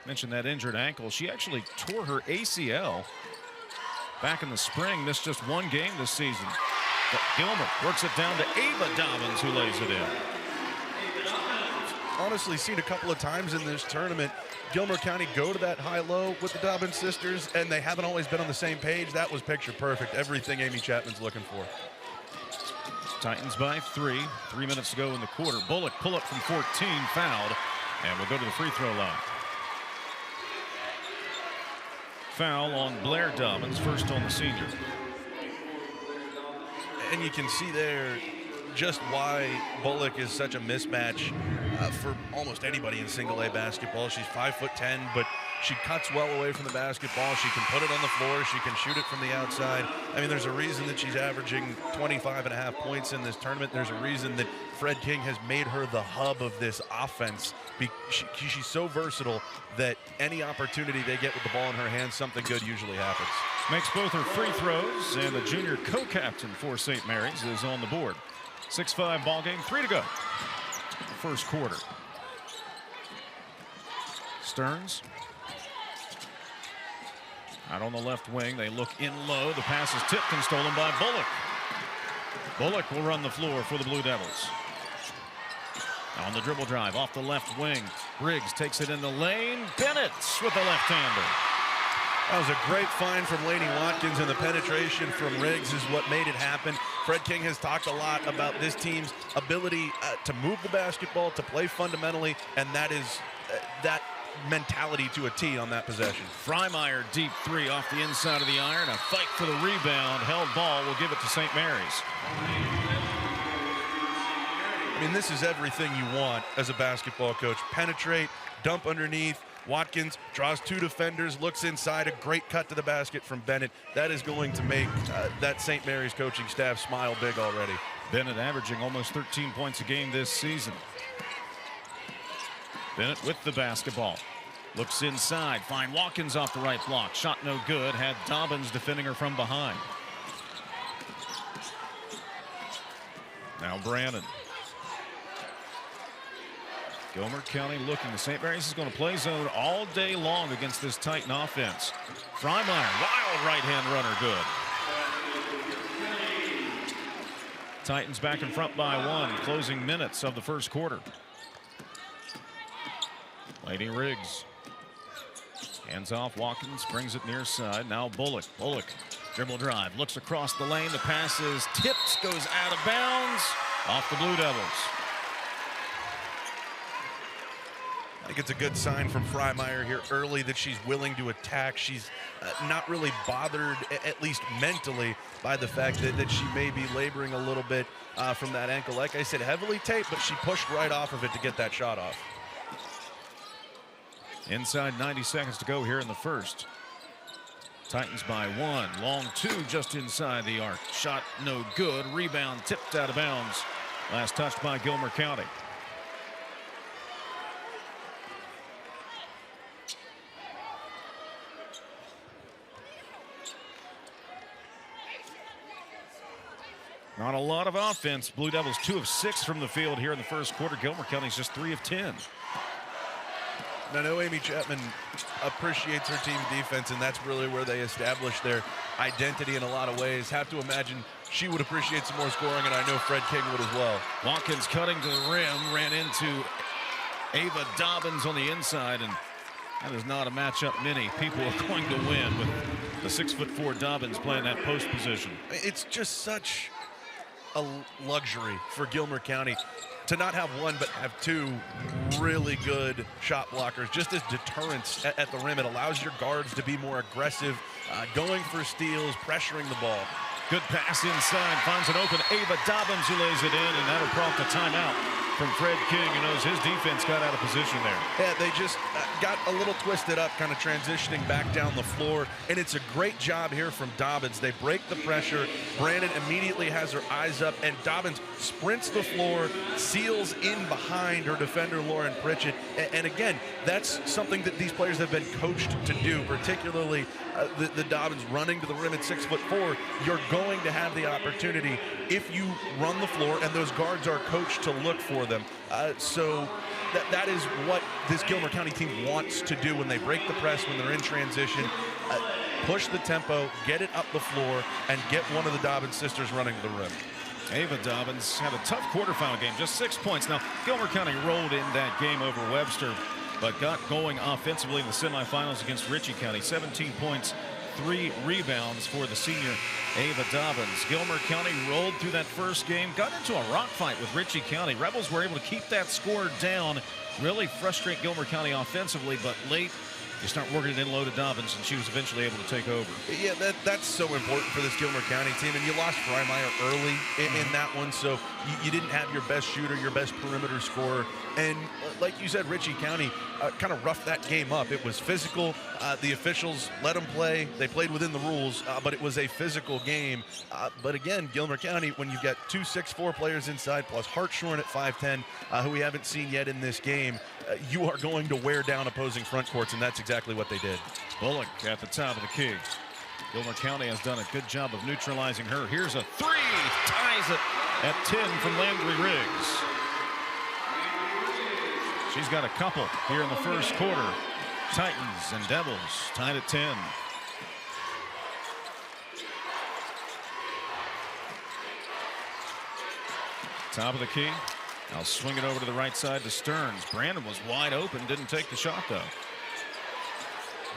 mentioned that injured ankle. She actually tore her ACL back in the spring, missed just one game this season. But Gilmer works it down to Ava Dobbins, who lays it in. Honestly seen a couple of times in this tournament Gilmer County go to that high-low with the Dobbins sisters, and they haven't always been on the same page. That was picture perfect. Everything Amy Chapman's looking for. Titans by 3. 3 minutes to go in the quarter. Bullock pull up from 14, fouled, and we'll go to the free throw line. Foul on Blair Dobbins, first on the senior. And you can see there just why Bullock is such a mismatch for almost anybody in single-A basketball. She's 5'10", but she cuts well away from the basketball. She can put it on the floor. She can shoot it from the outside. I mean, there's a reason that she's averaging 25.5 points in this tournament. There's a reason that Fred King has made her the hub of this offense. She's so versatile that any opportunity they get with the ball in her hands, something good usually happens. Makes both her free throws, and the junior co-captain for St. Mary's is on the board. 6-5 ball game, 3 to go. First quarter. Stearns out on the left wing. They look in low. The pass is tipped and stolen by Bullock. Bullock will run the floor for the Blue Devils. On the dribble drive off the left wing. Briggs takes it in the lane. Bennett with the left-hander. That was a great find from Laney Watkins, and the penetration from Riggs is what made it happen. Fred King has talked a lot about this team's ability to move the basketball, to play fundamentally, and that is that mentality to a T on that possession. Freimeyer deep 3 off the inside of the iron. A fight for the rebound. Held ball will give it to St. Mary's. I mean, this is everything you want as a basketball coach. Penetrate, dump underneath. Watkins draws 2 defenders, looks inside, a great cut to the basket from Bennett. That is going to make that St. Mary's coaching staff smile big already. Bennett averaging almost 13 points a game this season. Bennett with the basketball. Looks inside, find Watkins off the right block. Shot no good, had Dobbins defending her from behind. Now Brannan. Gilmer County looking. The St. Mary's is going to play zone all day long against this Titan offense. Freimeyer, wild right-hand runner, good. Titans back in front by 1, closing minutes of the first quarter. Lady Riggs. Hands off, Watkins brings it near side. Now Bullock. Bullock, dribble drive, looks across the lane. The pass is tipped, goes out of bounds, off the Blue Devils. I think it's a good sign from Freimeyer here early that she's willing to attack. She's not really bothered, at least mentally, by the fact that she may be laboring a little bit from that ankle. Like I said, heavily taped, but she pushed right off of it to get that shot off. Inside 90 seconds to go here in the first. Titans by 1. Long 2 just inside the arc. Shot no good. Rebound tipped out of bounds. Last touched by Gilmer County. Not a lot of offense. Blue Devils 2 of 6 from the field here in the first quarter. Gilmer County's just 3 of 10. I know Amy Chapman appreciates her team's defense, and that's really where they establish their identity in a lot of ways. Have to imagine she would appreciate some more scoring, and I know Fred King would as well. Watkins cutting to the rim, ran into Ava Dobbins on the inside, and that is not a matchup many people are going to win with the 6'4" Dobbins playing that post position. It's just such a luxury for Gilmer County to not have one but have 2 really good shot blockers, just as deterrence at the rim. It allows your guards to be more aggressive, going for steals, pressuring the ball. Good pass inside, finds an open Ava Dobbins who lays it in, and that'll prompt a timeout from Fred King, who knows his defense got out of position there. Yeah, they just got a little twisted up, kind of transitioning back down the floor, and it's a great job here from Dobbins. They break the pressure. Brannan immediately has her eyes up, and Dobbins sprints the floor, seals in behind her defender, Lauren Pritchett. And again, that's something that these players have been coached to do, particularly the Dobbins running to the rim at 6'4". You're going to have the opportunity if you run the floor, and those guards are coached to look for them. So that is what this Gilmer County team wants to do when they break the press, when they're in transition. push the tempo, get it up the floor, and get one of the Dobbins sisters running to the rim. Ava Dobbins had a tough quarterfinal game, just 6 points. Now, Gilmer County rolled in that game over Webster, but got going offensively in the semifinals against Ritchie County. 17 points, 3 rebounds for the senior Ava Dobbins. Gilmer County rolled through that first game, got into a rock fight with Ritchie County. Rebels were able to keep that score down, really frustrate Gilmer County offensively, but late you start working it in low to Dobbins, and she was eventually able to take over. Yeah, that's so important for this Gilmer County team, and you lost Freimeyer early in that one, so you didn't have your best shooter, your best perimeter scorer, and like you said, Ritchie County kind of roughed that game up. It was physical. The officials let them play. They played within the rules, but it was a physical game. But again, Gilmer County, when you've got 2 6'4" players inside, plus Hartshorn at 5'10", who we haven't seen yet in this game, you are going to wear down opposing front courts, and that's exactly what they did. Bullock at the top of the key. Gilmer County has done a good job of neutralizing her. Here's a 3, ties it at 10 from Landry Riggs. She's got a couple here in the first quarter. Titans and Devils tied at 10. Top of the key. I'll swing it over to the right side to Stearns. Brannan was wide open, didn't take the shot though.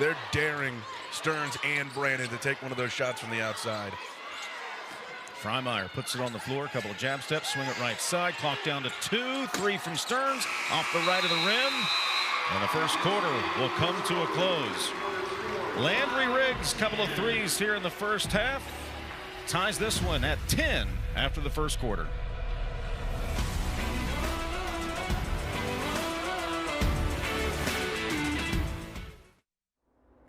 They're daring Stearns and Brannan to take one of those shots from the outside. Freimeyer puts it on the floor, a couple of jab steps, swing it right side, clock down to 2, 3 from Stearns, off the right of the rim, and the first quarter will come to a close. Landry Riggs, couple of threes here in the first half, ties this one at 10 after the first quarter.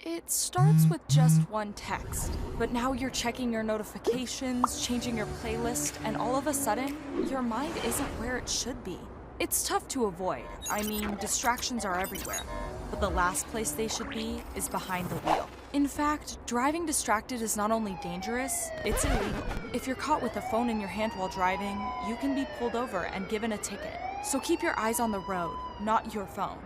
It starts with just one text, but now you're checking your notifications, changing your playlist, and all of a sudden, your mind isn't where it should be. It's tough to avoid. I mean, distractions are everywhere, but the last place they should be is behind the wheel. In fact, driving distracted is not only dangerous, it's illegal. If you're caught with a phone in your hand while driving, you can be pulled over and given a ticket. So keep your eyes on the road, not your phone.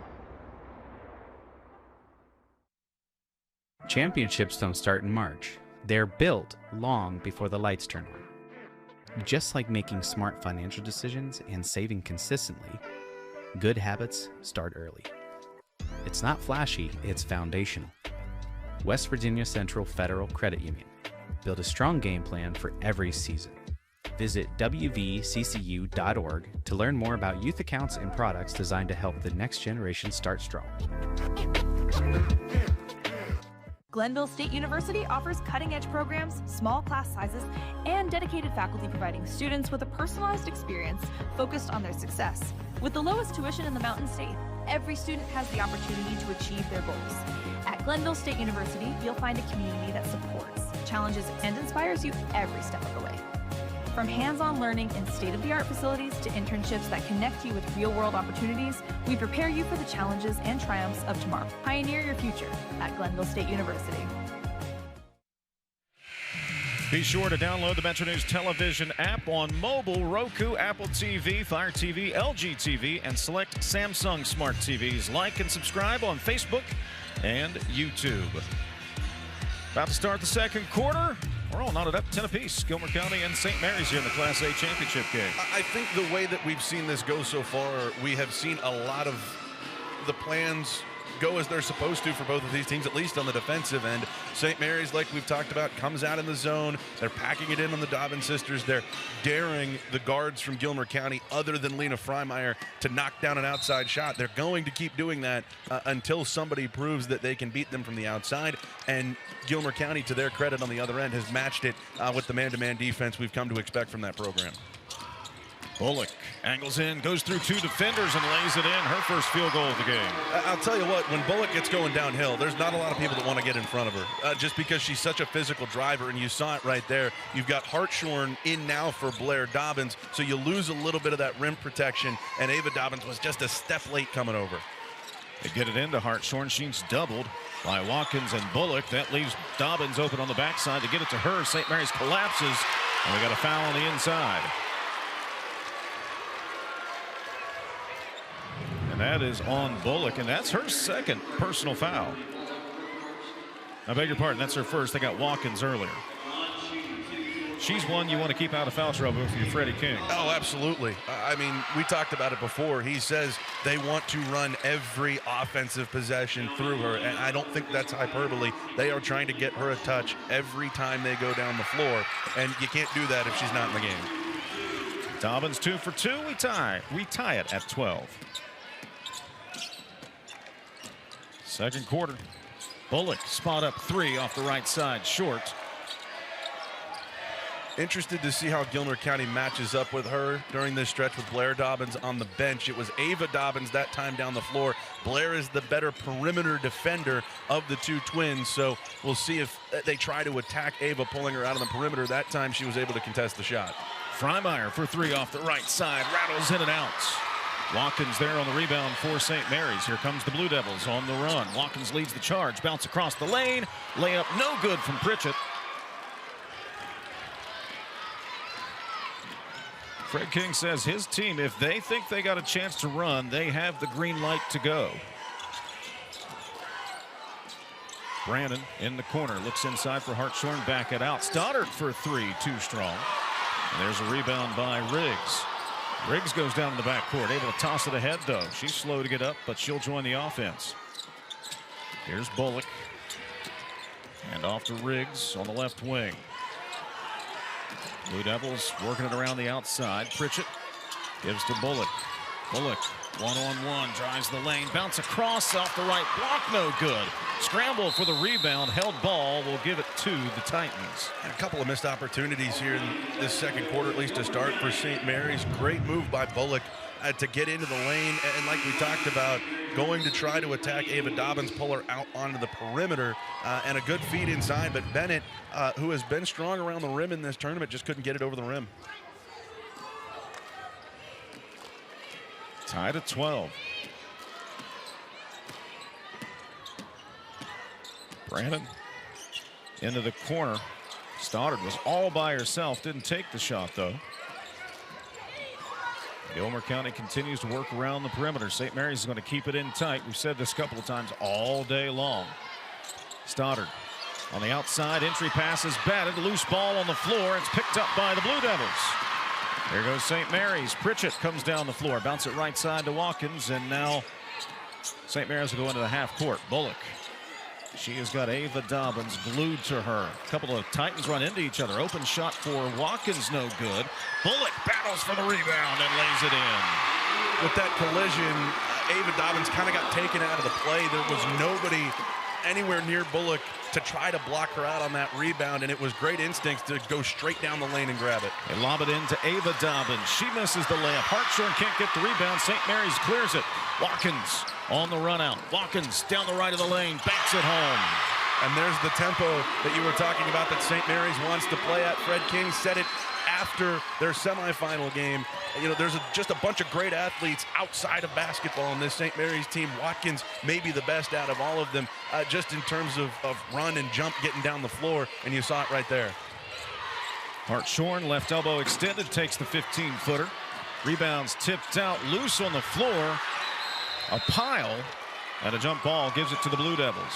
Championships don't start in March. They're built long before the lights turn on. Just like making smart financial decisions and saving consistently, good habits start early. It's not flashy, it's foundational. West Virginia Central Federal Credit Union. Build a strong game plan for every season. Visit WVCCU.org to learn more about youth accounts and products designed to help the next generation start strong. Glenville State University offers cutting-edge programs, small class sizes, and dedicated faculty providing students with a personalized experience focused on their success. With the lowest tuition in the Mountain State, every student has the opportunity to achieve their goals. At Glenville State University, you'll find a community that supports, challenges, and inspires you every step of the way. From hands-on learning in state-of-the-art facilities to internships that connect you with real-world opportunities, we prepare you for the challenges and triumphs of tomorrow. Pioneer your future at Glenville State University. Be sure to download the Metro News television app on mobile, Roku, Apple TV, Fire TV, LG TV, and select Samsung Smart TVs. Like and subscribe on Facebook and YouTube. About to start the second quarter. We're all knotted up 10 apiece. Gilmer County and St. Mary's here in the Class A championship game. I think the way that we've seen this go so far, we have seen a lot of the plans go as they're supposed to for both of these teams, at least on the defensive end. St. Mary's, like we've talked about, comes out in the zone. They're packing it in on the Dobbins sisters. They're daring the guards from Gilmer County, other than Lena Freimeyer, to knock down an outside shot. They're going to keep doing that until somebody proves that they can beat them from the outside. And Gilmer County, to their credit on the other end, has matched it with the man-to-man defense we've come to expect from that program. Bullock angles in, goes through 2 defenders and lays it in. Her first field goal of the game. I'll tell you what, when Bullock gets going downhill, there's not a lot of people that want to get in front of her just because she's such a physical driver, and you saw it right there. You've got Hartshorn in now for Blair Dobbins, so you lose a little bit of that rim protection, and Ava Dobbins was just a step late coming over. They get it into Hartshorn. She's doubled by Watkins and Bullock. That leaves Dobbins open on the backside to get it to her. St. Mary's collapses, and we got a foul on the inside. And that is on Bullock, and that's her second personal foul. I beg your pardon, that's her first. They got Watkins earlier. She's one you want to keep out of foul trouble if you're Freddie King. Oh, absolutely. I mean, we talked about it before. He says they want to run every offensive possession through her, and I don't think that's hyperbole. They are trying to get her a touch every time they go down the floor, and you can't do that if she's not in the game. Dobbins 2 for 2. We tie it at 12. Second quarter. Bullock spot up 3 off the right side, short. Interested to see how Gilmer County matches up with her during this stretch with Blair Dobbins on the bench. It was Ava Dobbins that time down the floor. Blair is the better perimeter defender of the two twins, so we'll see if they try to attack Ava, pulling her out on the perimeter. That time she was able to contest the shot. Freimeyer for 3 off the right side, rattles in and out. Watkins there on the rebound for St. Mary's. Here comes the Blue Devils on the run. Watkins leads the charge, bounce across the lane. Layup no good from Pritchett. Fred King says his team, if they think they got a chance to run, they have the green light to go. Brannan in the corner, looks inside for Hartshorn, back it out. Stoddard for 3, too strong. And there's a rebound by Riggs. Riggs goes down in the backcourt, able to toss it ahead, though. She's slow to get up, but she'll join the offense. Here's Bullock. And off to Riggs on the left wing. Blue Devils working it around the outside. Pritchett gives to Bullock. Bullock one-on-one, drives the lane, bounce across off the right block, no good. Scramble for the rebound, held ball, will give it to the Titans. And a couple of missed opportunities here in this second quarter, at least to start for St. Mary's. Great move by Bullock to get into the lane, and like we talked about, going to try to attack Ava Dobbins, pull her out onto the perimeter, and a good feed inside, but Bennett, who has been strong around the rim in this tournament, just couldn't get it over the rim. Tied at 12. Brannan into the corner. Stoddard was all by herself, didn't take the shot though. Gilmer County continues to work around the perimeter. St. Mary's is going to keep it in tight. We've said this a couple of times all day long. Stoddard on the outside, entry pass is batted, loose ball on the floor. It's picked up by the Blue Devils. There goes St. Mary's. Pritchett comes down the floor, bounce it right side to Watkins, and now St. Mary's will go into the half court. Bullock. She has got Ava Dobbins glued to her. A couple of Titans run into each other. Open shot for Watkins, no good. Bullock battles for the rebound and lays it in. With that collision, Ava Dobbins kind of got taken out of the play. There was nobody anywhere near Bullock to try to block her out on that rebound, and it was great instincts to go straight down the lane and grab it. They lob it into Ava Dobbins. She misses the layup. Hartshorn can't get the rebound. St. Mary's clears it. Watkins on the run out. Watkins down the right of the lane, backs it home. And there's the tempo that you were talking about that St. Mary's wants to play at. Fred King said it after their semifinal game. You know, there's just a bunch of great athletes outside of basketball in this St. Mary's team. Watkins may be the best out of all of them, just in terms of run and jump, getting down the floor, and you saw it right there. Hartshorn, left elbow extended, takes the 15-footer. Rebounds tipped out, loose on the floor. A pile, and a jump ball gives it to the Blue Devils.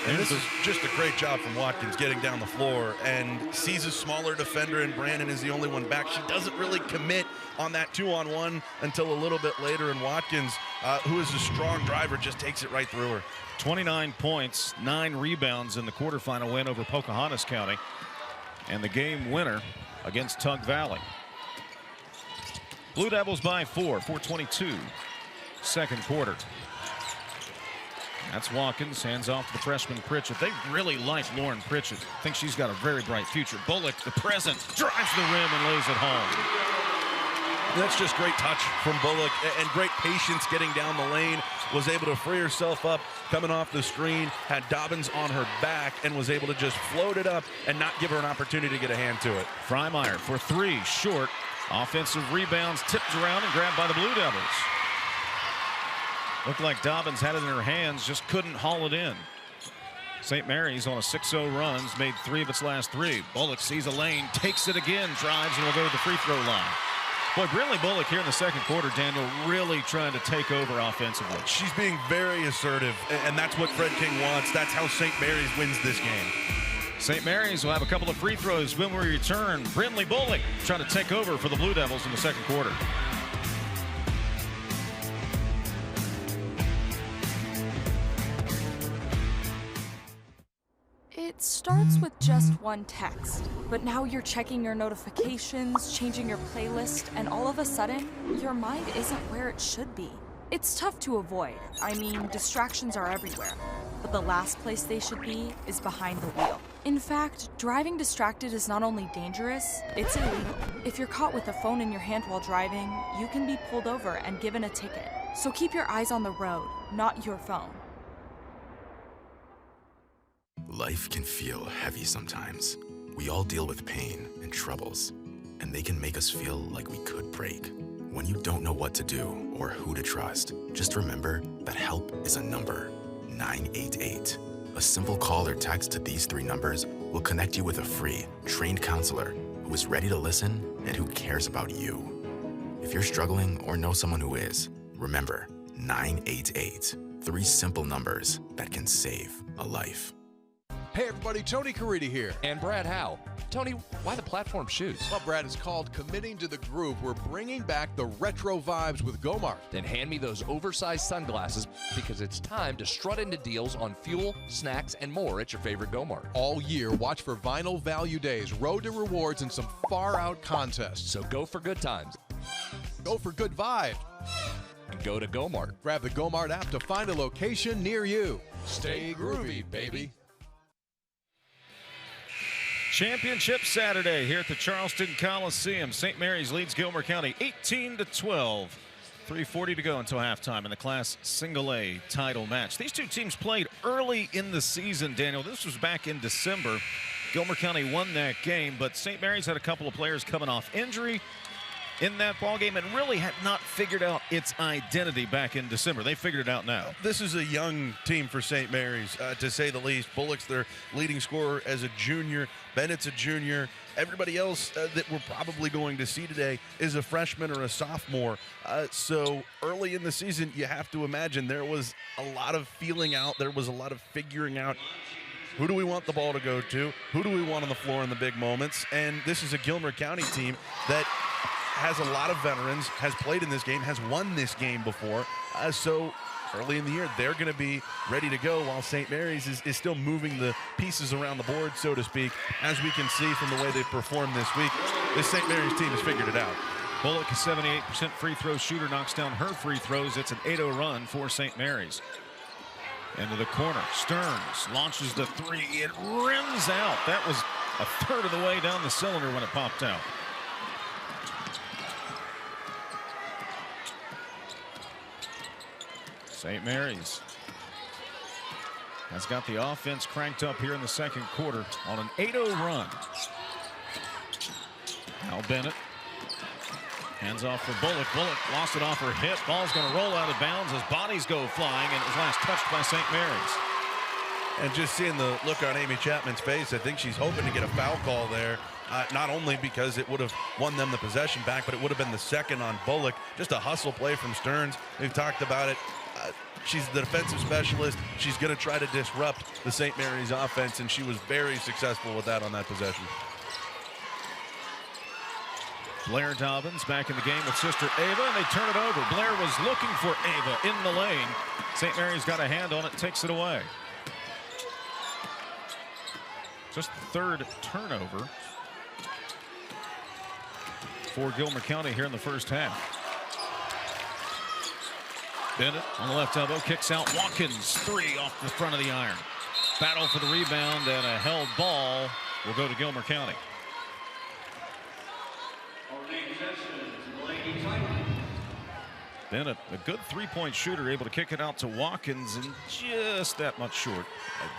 And this is just a great job from Watkins getting down the floor, and sees a smaller defender, and Brannan is the only one back. She doesn't really commit on that 2-on-1 until a little bit later, and Watkins, who is a strong driver, just takes it right through her. 29 points, 9 rebounds in the quarterfinal win over Pocahontas County, and the game winner against Tug Valley. Blue Devils by 4, 4:22, second quarter. That's Watkins, hands off to the freshman Pritchett. They really like Lauren Pritchett. I think she's got a very bright future. Bullock, the present, drives the rim and lays it home. That's just great touch from Bullock and great patience getting down the lane. Was able to free herself up coming off the screen, had Dobbins on her back, and was able to just float it up and not give her an opportunity to get a hand to it. Freimeyer for 3, short. Offensive rebounds tipped around and grabbed by the Blue Devils. Looked like Dobbins had it in her hands, just couldn't haul it in. St. Mary's on a 6-0 run, made 3 of its last 3. Bullock sees a lane, takes it again, drives, and will go to the free throw line. Boy, Brynlee Bullock here in the second quarter, Daniel, really trying to take over offensively. She's being very assertive, and that's what Fred King wants. That's how St. Mary's wins this game. St. Mary's will have a couple of free throws when we return. Brynlee Bullock trying to take over for the Blue Devils in the second quarter. It starts with just one text, but now you're checking your notifications, changing your playlist, and all of a sudden, your mind isn't where it should be. It's tough to avoid. I mean, distractions are everywhere. But the last place they should be is behind the wheel. In fact, driving distracted is not only dangerous, it's illegal. If you're caught with a phone in your hand while driving, you can be pulled over and given a ticket. So keep your eyes on the road, not your phone. Life can feel heavy sometimes. We all deal with pain and troubles, and they can make us feel like we could break. When you don't know what to do or who to trust, just remember that help is a number, 988. A simple call or text to these 3 numbers will connect you with a free, trained counselor who is ready to listen and who cares about you. If you're struggling or know someone who is, remember 988. 3 simple numbers that can save a life. Hey everybody, Tony Caridi here. And Brad Howe. Tony, why the platform shoes? Well, Brad, it's called Committing to the Groove. We're bringing back the retro vibes with Gomart. Then hand me those oversized sunglasses because it's time to strut into deals on fuel, snacks, and more at your favorite Gomart. All year, watch for Vinyl Value Days, Road to Rewards, and some far-out contests. So go for good times. Go for good vibes. And go to Gomart. Grab the Gomart app to find a location near you. Stay groovy, baby. Championship Saturday here at the Charleston Coliseum. St. Mary's leads Gilmer County 18-12. 3:40 to go until halftime in the Class Single A title match. These two teams played early in the season, Daniel. This was back in December. Gilmer County won that game, but St. Mary's had a couple of players coming off injury in that ball game and really had not figured out its identity back in December. They figured it out now. This is a young team for St. Mary's, to say the least. Bullock's their leading scorer as a junior. Bennett's a junior. Everybody else that we're probably going to see today is a freshman or a sophomore. So early in the season, you have to imagine there was a lot of feeling out. There was a lot of figuring out. Who do we want the ball to go to? Who do we want on the floor in the big moments? And this is a Gilmer County team that has a lot of veterans, has played in this game, has won this game before. So early in the year, they're going to be ready to go while St. Mary's is still moving the pieces around the board, so to speak. As we can see from the way they've performed this week, this St. Mary's team has figured it out. Bullock, a 78% free throw shooter, knocks down her free throws. It's an 8-0 run for St. Mary's. Into the corner. Stearns launches the 3. It rims out. That was a third of the way down the cylinder when it popped out. St. Mary's has got the offense cranked up here in the second quarter on an 8-0 run. Now Bennett hands off for Bullock. Bullock lost it off her hip. Ball's going to roll out of bounds as bodies go flying, and it was last touched by St. Mary's. And just seeing the look on Amy Chapman's face, I think she's hoping to get a foul call there. Not only because it would have won them the possession back, but it would have been the second on Bullock. Just a hustle play from Stearns. We've talked about it. She's the defensive specialist. She's going to try to disrupt the St. Mary's offense, and she was very successful with that on that possession. Blair Dobbins back in the game with sister Ava, and they turn it over. Blair was looking for Ava in the lane. St. Mary's got a hand on it, takes it away. Just the third turnover for Gilmer County here in the first half. Bennett on the left elbow, kicks out. Watkins, 3 off the front of the iron. Battle for the rebound, and a held ball will go to Gilmer County. Bennett, a good three-point shooter, able to kick it out to Watkins, and just that much short.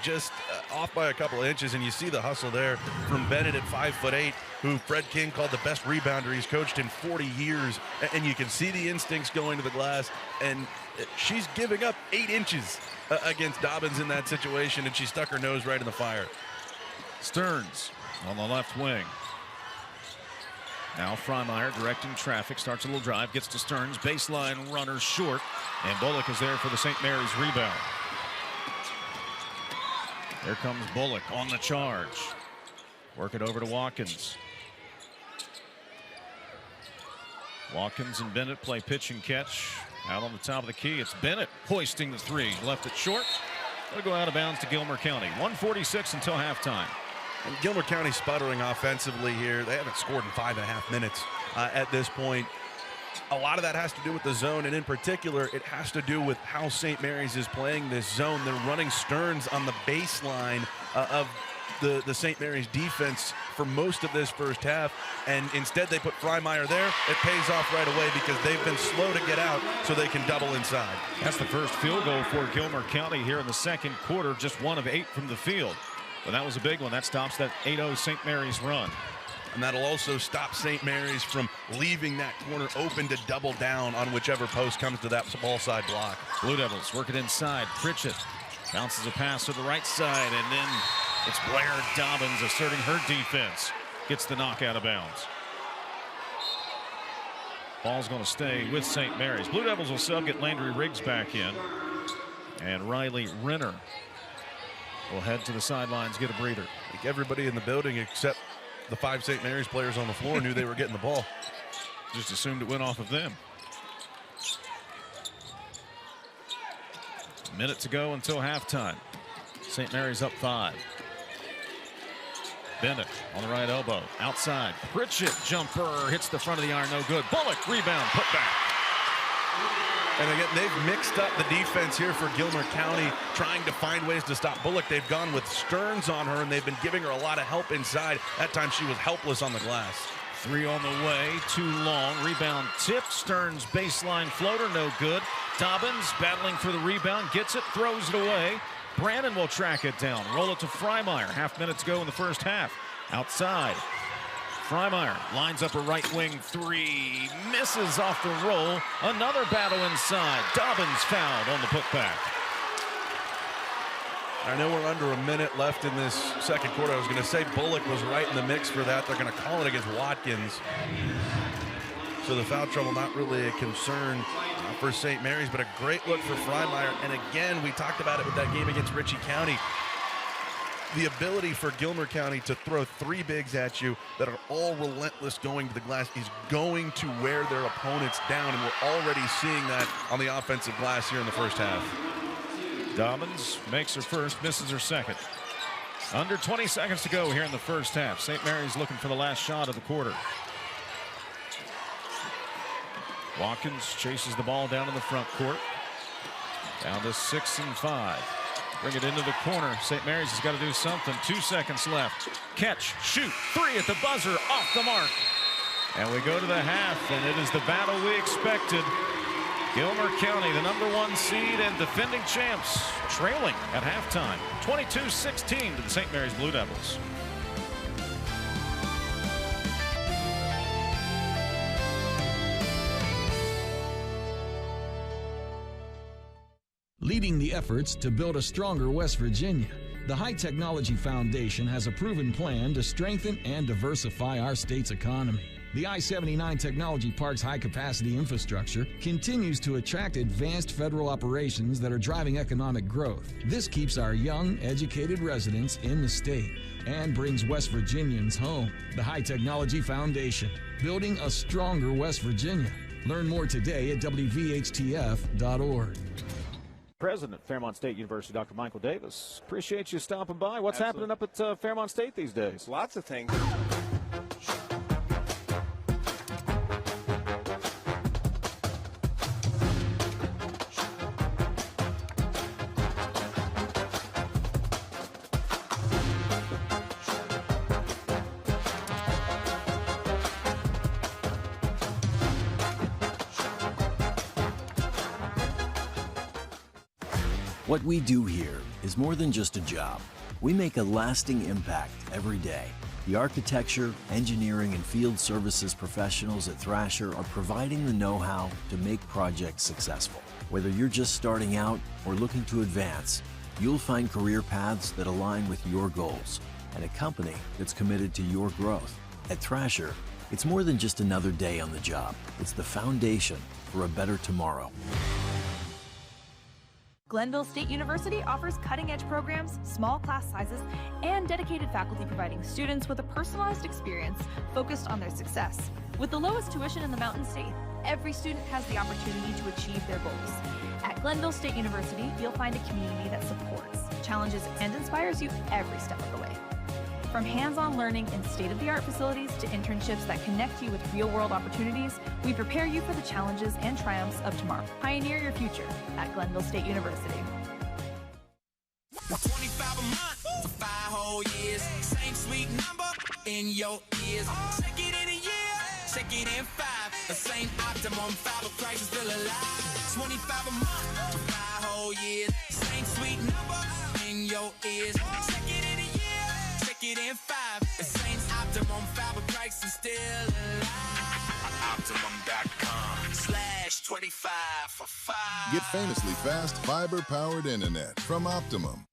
Just off by a couple of inches, and you see the hustle there from Bennett at 5'8", who Fred King called the best rebounder he's coached in 40 years. And you can see the instincts going to the glass, and she's giving up 8 inches against Dobbins in that situation, and she stuck her nose right in the fire. Stearns on the left wing. Now Freimeyer directing traffic, starts a little drive, gets to Stearns, baseline runner short, and Bullock is there for the St. Mary's rebound. Here comes Bullock on the charge. Work it over to Watkins. Watkins and Bennett play pitch and catch. Out on the top of the key, it's Bennett hoisting the three. Left it short. It'll go out of bounds to Gilmer County. 1:46 until halftime. And Gilmer County sputtering offensively here. They haven't scored in 5.5 minutes at this point. A lot of that has to do with the zone, and in particular, it has to do with how St. Mary's is playing this zone. They're running Stearns on the baseline of the St. Mary's defense for most of this first half, and instead they put Freimeyer there. It pays off right away because they've been slow to get out so they can double inside. That's the first field goal for Gilmer County here in the second quarter, just 1 of 8 from the field. But that was a big one. That stops that 8-0 St. Mary's run. And that'll also stop St. Mary's from leaving that corner open to double down on whichever post comes to that ball side block. Blue Devils work it inside. Pritchett bounces a pass to the right side, and then it's Blair Dobbins asserting her defense. Gets the knock out of bounds. Ball's going to stay with St. Mary's. Blue Devils will still get Landry Riggs back in. And Riley Renner will head to the sidelines, get a breather. I think everybody in the building except the 5 St. Mary's players on the floor knew they were getting the ball. Just assumed it went off of them. A minute to go until halftime. St. Mary's up 5. Bennett on the right elbow, outside. Pritchett jumper hits the front of the iron, no good. Bullock rebound, put back. And again, they've mixed up the defense here for Gilmer County, trying to find ways to stop Bullock. They've gone with Stearns on her, and they've been giving her a lot of help inside. That time she was helpless on the glass. 3 on the way, too long. Rebound tip, Stearns baseline floater, no good. Dobbins battling for the rebound, gets it, throws it away. Brannan will track it down, roll it to Freimeyer. Half minute to go in the first half. Outside. Freimeyer lines up a right wing 3, misses off the roll. Another battle inside. Dobbins fouled on the putback. I know we're under a minute left in this second quarter. I was going to say Bullock was right in the mix for that. They're going to call it against Watkins. So the foul trouble not really a concern for St. Mary's, but a great look for Freimeyer. And again, we talked about it with that game against Ritchie County. The ability for Gilmer County to throw 3 bigs at you that are all relentless going to the glass is going to wear their opponents down, and we're already seeing that on the offensive glass here in the first half. Dobbins makes her first, misses her second. Under 20 seconds to go here in the first half. St. Mary's looking for the last shot of the quarter. Watkins chases the ball down in the front court. Down to 6 and 5. Bring it into the corner. St. Mary's has got to do something. 2 seconds left. Catch, shoot, 3 at the buzzer, off the mark. And we go to the half, and it is the battle we expected. Gilmer County, the #1 seed and defending champs, trailing at halftime. 22-16 to the St. Mary's Blue Devils. Leading the efforts to build a stronger West Virginia, the High Technology Foundation has a proven plan to strengthen and diversify our state's economy. The I-79 Technology Park's high-capacity infrastructure continues to attract advanced federal operations that are driving economic growth. This keeps our young, educated residents in the state and brings West Virginians home. The High Technology Foundation, building a stronger West Virginia. Learn more today at WVHTF.org. President of Fairmont State University, Dr. Michael Davis. Appreciate you stopping by. What's happening up at Fairmont State these days? Lots of things. What we do here is more than just a job. We make a lasting impact every day. The architecture, engineering, and field services professionals at Thrasher are providing the know-how to make projects successful. Whether you're just starting out or looking to advance, you'll find career paths that align with your goals and a company that's committed to your growth. At Thrasher, it's more than just another day on the job. It's the foundation for a better tomorrow. Glenville State University offers cutting-edge programs, small class sizes, and dedicated faculty providing students with a personalized experience focused on their success. With the lowest tuition in the Mountain State, every student has the opportunity to achieve their goals. At Glenville State University, you'll find a community that supports, challenges, and inspires you every step of the way. From hands-on learning in state-of-the-art facilities to internships that connect you with real-world opportunities, we prepare you for the challenges and triumphs of tomorrow. Pioneer your future at Glenville State University. 25 a month for 5 whole years. Same sweet number in your ears. Check it in a year, check it in 5. The same optimum fiber price is still alive. 25 a month for 5 whole years. Same sweet number in your ears. Check it in a year, check it in 5. The same optimum fiber price is still alive. Optimum.com/25 for 5. Get famously fast fiber-powered internet from Optimum.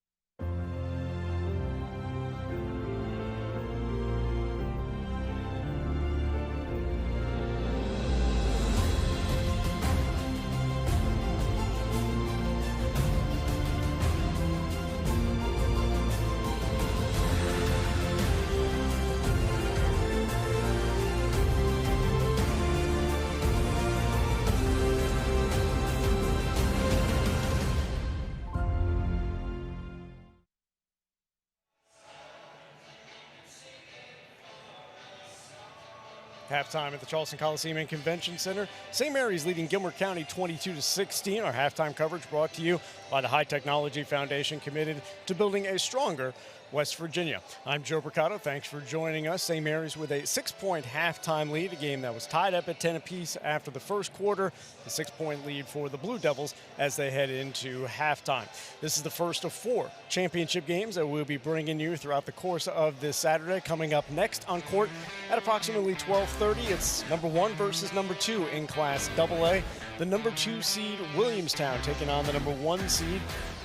Halftime at the Charleston Coliseum and Convention Center. St. Mary's leading Gilmer County 22-16. Our halftime coverage brought to you by the High Technology Foundation, committed to building a stronger West Virginia. I'm Joe Percato. Thanks for joining us. St. Mary's with a 6-point halftime lead, a game that was tied up at 10 apiece after the first quarter. A 6-point lead for the Blue Devils as they head into halftime. This is the first of 4 championship games that we'll be bringing you throughout the course of this Saturday. Coming up next on court at approximately 12:30, it's number 1 versus number 2 in Class AA. The number 2 seed Williamstown taking on the number 1 seed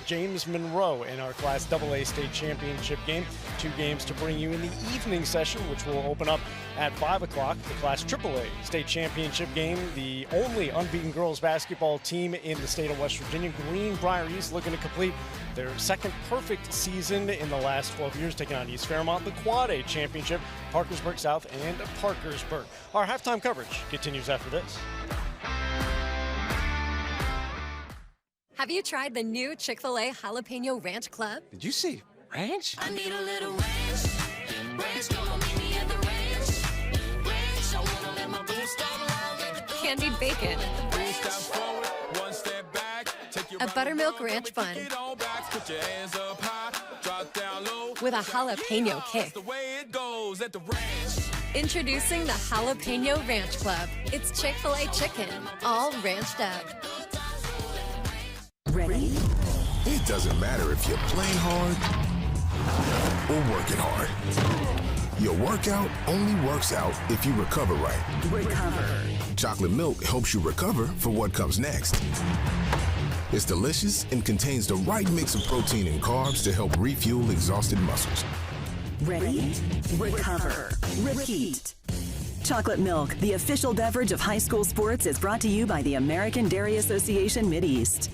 James Monroe in our Class AA state championship game. 2 games to bring you in the evening session, which will open up at 5 o'clock. The Class AAA state championship game, the only unbeaten girls basketball team in the state of West Virginia. Greenbrier East looking to complete their second perfect season in the last 12 years, taking on East Fairmont. The Quad A championship, Parkersburg South and Parkersburg. Our halftime coverage continues after this. Have you tried the new Chick-fil-A Jalapeno Ranch Club? Did you see ranch? I need a little ranch. Ranch, come on, meet me at the ranch. Ranch, I wanna let my boots down low. Candied bacon. 3 steps forward, 1 step back. Take your A buttermilk ranch bun. Put your hands up high, drop down low. With a jalapeno kick. The way it goes at the ranch. Introducing the Jalapeno Ranch Club. It's Chick-fil-A chicken, all ranched up. Ready? It doesn't matter if you're playing hard or working hard. Your workout only works out if you recover right. Recover. Chocolate milk helps you recover for what comes next. It's delicious and contains the right mix of protein and carbs to help refuel exhausted muscles. Ready? Recover. Repeat. Chocolate milk, the official beverage of high school sports, is brought to you by the American Dairy Association Mideast.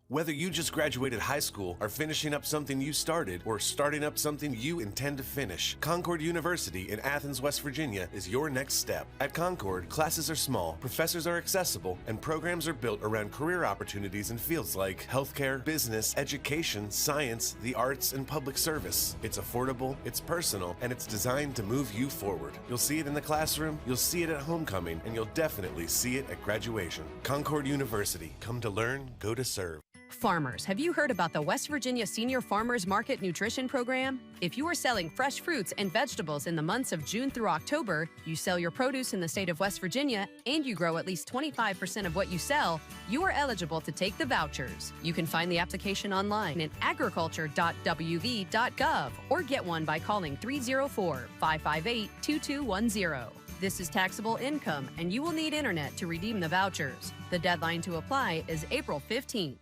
Whether you just graduated high school, are finishing up something you started, or starting up something you intend to finish, Concord University in Athens, West Virginia is your next step. At Concord, classes are small, professors are accessible, and programs are built around career opportunities in fields like healthcare, business, education, science, the arts, and public service. It's affordable, it's personal, and it's designed to move you forward. You'll see it in the classroom, you'll see it at homecoming, and you'll definitely see it at graduation. Concord University. Come to learn, go to serve. Farmers, have you heard about the West Virginia Senior Farmers Market Nutrition Program? If you are selling fresh fruits and vegetables in the months of June through October, you sell your produce in the state of West Virginia, and you grow at least 25% of what you sell, you are eligible to take the vouchers. You can find the application online at agriculture.wv.gov or get one by calling 304-558-2210. This is taxable income, and you will need internet to redeem the vouchers. The deadline to apply is April 15th.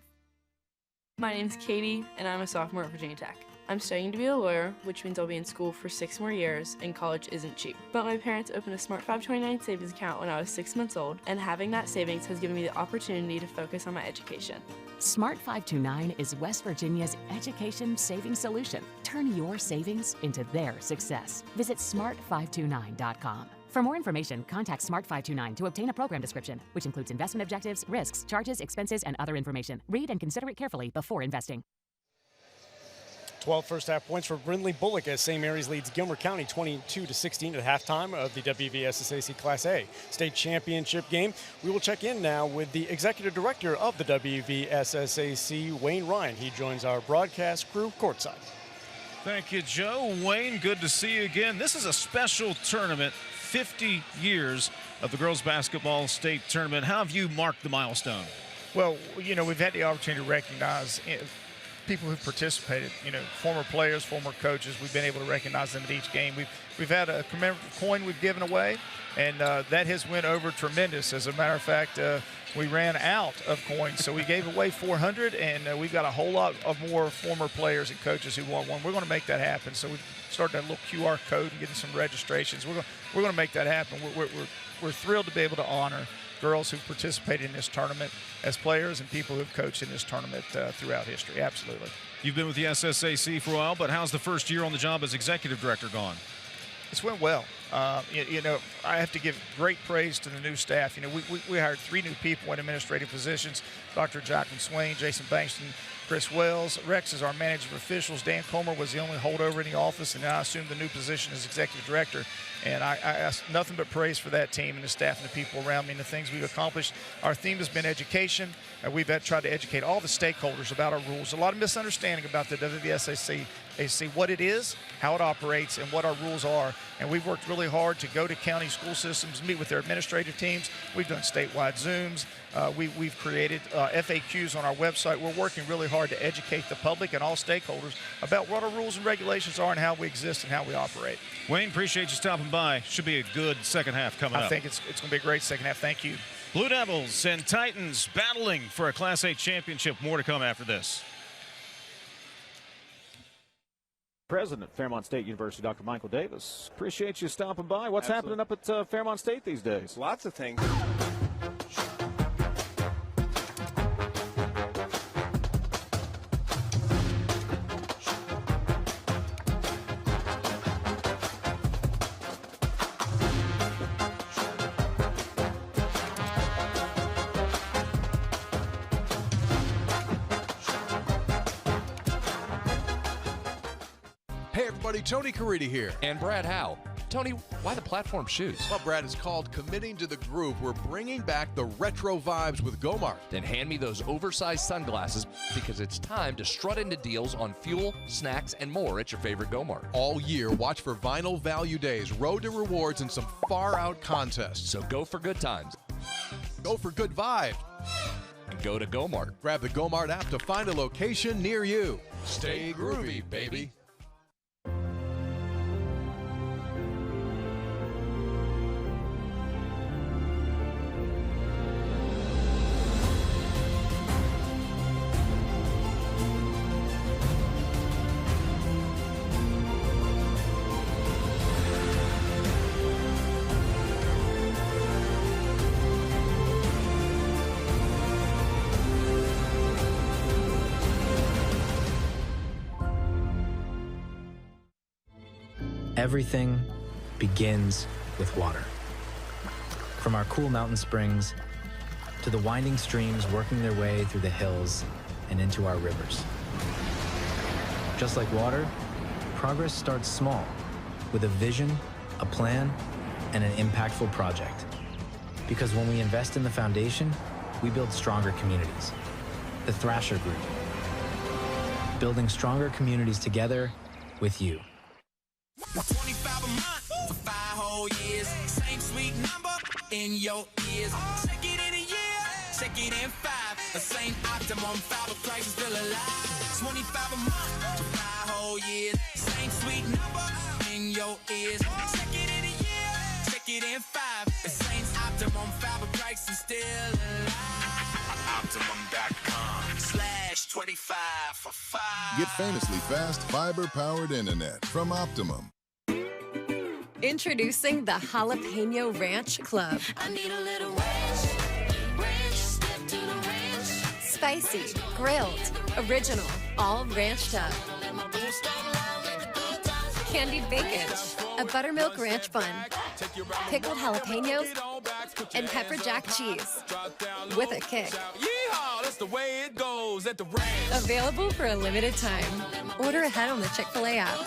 My name's Katie, and I'm a sophomore at Virginia Tech. I'm studying to be a lawyer, which means I'll be in school for 6 more years, and college isn't cheap. But my parents opened a Smart 529 savings account when I was 6 months old, and having that savings has given me the opportunity to focus on my education. Smart 529 is West Virginia's education savings solution. Turn your savings into their success. Visit smart529.com. For more information, contact Smart 529 to obtain a program description, which includes investment objectives, risks, charges, expenses, and other information. Read and consider it carefully before investing. 12 first-half points for Brynlee Bullock as St. Mary's leads Gilmer County 22-16 at halftime of the WVSSAC Class A state championship game. We will check in now with the executive director of the WVSSAC, Wayne Ryan. He joins our broadcast crew courtside. Thank you, Joe. Wayne, good to see you again. This is a special tournament, 50 years of the girls basketball state tournament. How have you marked the milestone? Well, you know, we've had the opportunity to recognize people who've participated, you know, former players, former coaches. We've been able to recognize them at each game. We've had a commemorative coin we've given away, and that has went over tremendous. As a matter of fact, we ran out of coins, so we gave away 400, and we've got a whole lot of more former players and coaches who want one. We're going to make that happen. So we've started that little QR code and getting some registrations. We're going to make that happen. We're thrilled to be able to honor girls who've participated in this tournament as players and people who've coached in this tournament throughout history. Absolutely. You've been with the SSAC for a while, but how's the first year on the job as executive director gone? It's went well. You know, I have to give great praise to the new staff. You know, we hired 3 new people in administrative positions: Dr. Jacqueline Swain, Jason Bankston, Chris Wells. Rex is our manager of officials. Dan Comer was the only holdover in the office, and I assumed the new position as executive director. And I ask nothing but praise for that team and the staff and the people around me and the things we've accomplished. Our theme has been education. We've tried to educate all the stakeholders about our rules. A lot of misunderstanding about the WVSSAC, what it is, how it operates, and what our rules are. And we've worked really hard to go to county school systems, meet with their administrative teams. We've done statewide Zooms. We've created FAQs on our website. We're working really hard to educate the public and all stakeholders about what our rules and regulations are and how we exist and how we operate. Wayne, appreciate you stopping by. Should be a good second half coming up. I think it's going to be a great second half. Thank you. Blue Devils and Titans battling for a Class A championship. More to come after this. President of Fairmont State University, Dr. Michael Davis. Appreciate you stopping by. What's happening up at Fairmont State these days? Lots of things. Hey everybody, Tony Caridi here. And Brad Howe. Tony, why the platform shoes? Well, Brad, it's called committing to the groove. We're bringing back the retro vibes with Gomart. Then hand me those oversized sunglasses because it's time to strut into deals on fuel, snacks, and more at your favorite Gomart. All year, watch for Vinyl Value Days, Road to Rewards, and some far-out contests. So go for good times. Go for good vibes. And go to Gomart. Grab the Gomart app to find a location near you. Stay groovy, baby. Everything begins with water. From our cool mountain springs to the winding streams working their way through the hills and into our rivers. Just like water, progress starts small with a vision, a plan, and an impactful project. Because when we invest in the foundation, we build stronger communities. The Thrasher Group. Building stronger communities together with you. 25 a month for 5 whole years. Same sweet number in your ears. Check it in a year, check it in 5. The same optimum 5 price is still alive. 25 a month for 5 whole years. Same sweet number in your ears. Check it in a year, check it in 5. The same optimum 5 price is still alive. Optimum.com/25. Get famously fast, fiber-powered internet from Optimum. Introducing the Jalapeno Ranch Club. I need a little ranch, step to the ranch. Spicy, grilled, original, all ranched up. Candied bacon, a buttermilk ranch bun, pickled jalapenos, and pepper jack cheese with a kick. Available for a limited time. Order ahead on the Chick-fil-A app.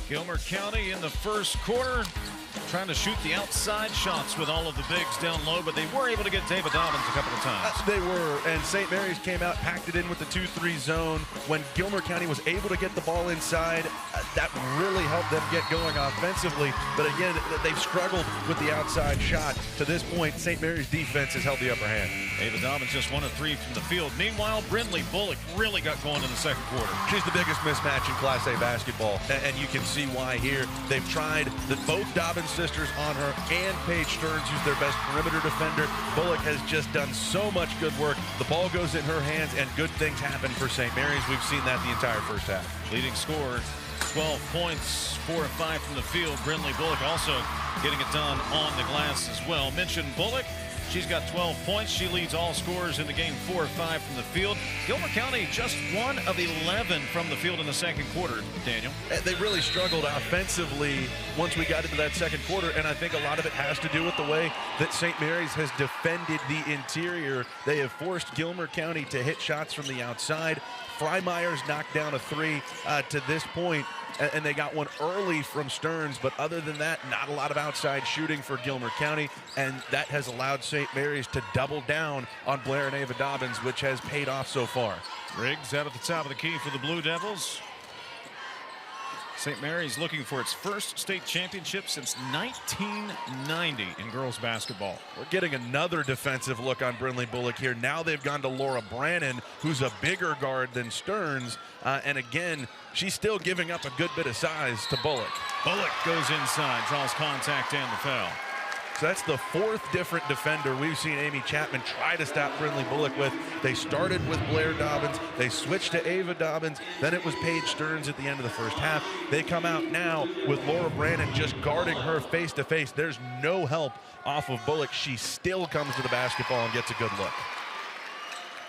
Gilmer County in the first quarter trying to shoot the outside shots with all of the bigs down low, but they were able to get Ava Dobbins a couple of times. They were, and St. Mary's came out, packed it in with the 2-3 zone. When Gilmer County was able to get the ball inside, that really helped them get going offensively. But again, they've struggled with the outside shot. To this point, St. Mary's defense has held the upper hand. Ava Dobbins just 1 of 3 from the field. Meanwhile, Brynlee Bullock really got going in the second quarter. She's the biggest mismatch in Class A basketball, and you can see why here. They've tried both Dobbins sisters on her, and Paige Stearns, who's their best perimeter defender. Bullock has just done so much good work. The ball goes in her hands, and good things happen for St. Mary's. We've seen that the entire first half. Leading scorer, 12 points, 4 of 5 from the field. Brynlee Bullock also getting it done on the glass as well. Mentioned Bullock. She's got 12 points. She leads all scorers in the game, 4 of 5 from the field. Gilmer County just 1 of 11 from the field in the second quarter, Daniel. They really struggled offensively once we got into that second quarter, and I think a lot of it has to do with the way that St. Mary's has defended the interior. They have forced Gilmer County to hit shots from the outside. Freymeyer's knocked down a 3 to this point, and they got one early from Stearns, but other than that, not a lot of outside shooting for Gilmer County, and that has allowed St. Mary's to double down on Blair and Ava Dobbins, which has paid off so far. Riggs out at the top of the key for the Blue Devils. St. Mary's looking for its first state championship since 1990 in girls basketball. We're getting another defensive look on Brynlee Bullock here. Now they've gone to Laura Brannan, who's a bigger guard than Stearns. And again, she's still giving up a good bit of size to Bullock. Bullock goes inside, draws contact and the foul. So that's the 4th different defender we've seen Amy Chapman try to stop Brynlee Bullock with. They started with Blair Dobbins. They switched to Ava Dobbins. Then it was Paige Stearns at the end of the first half. They come out now with Laura Brannan just guarding her face to face. There's no help off of Bullock. She still comes to the basketball and gets a good look.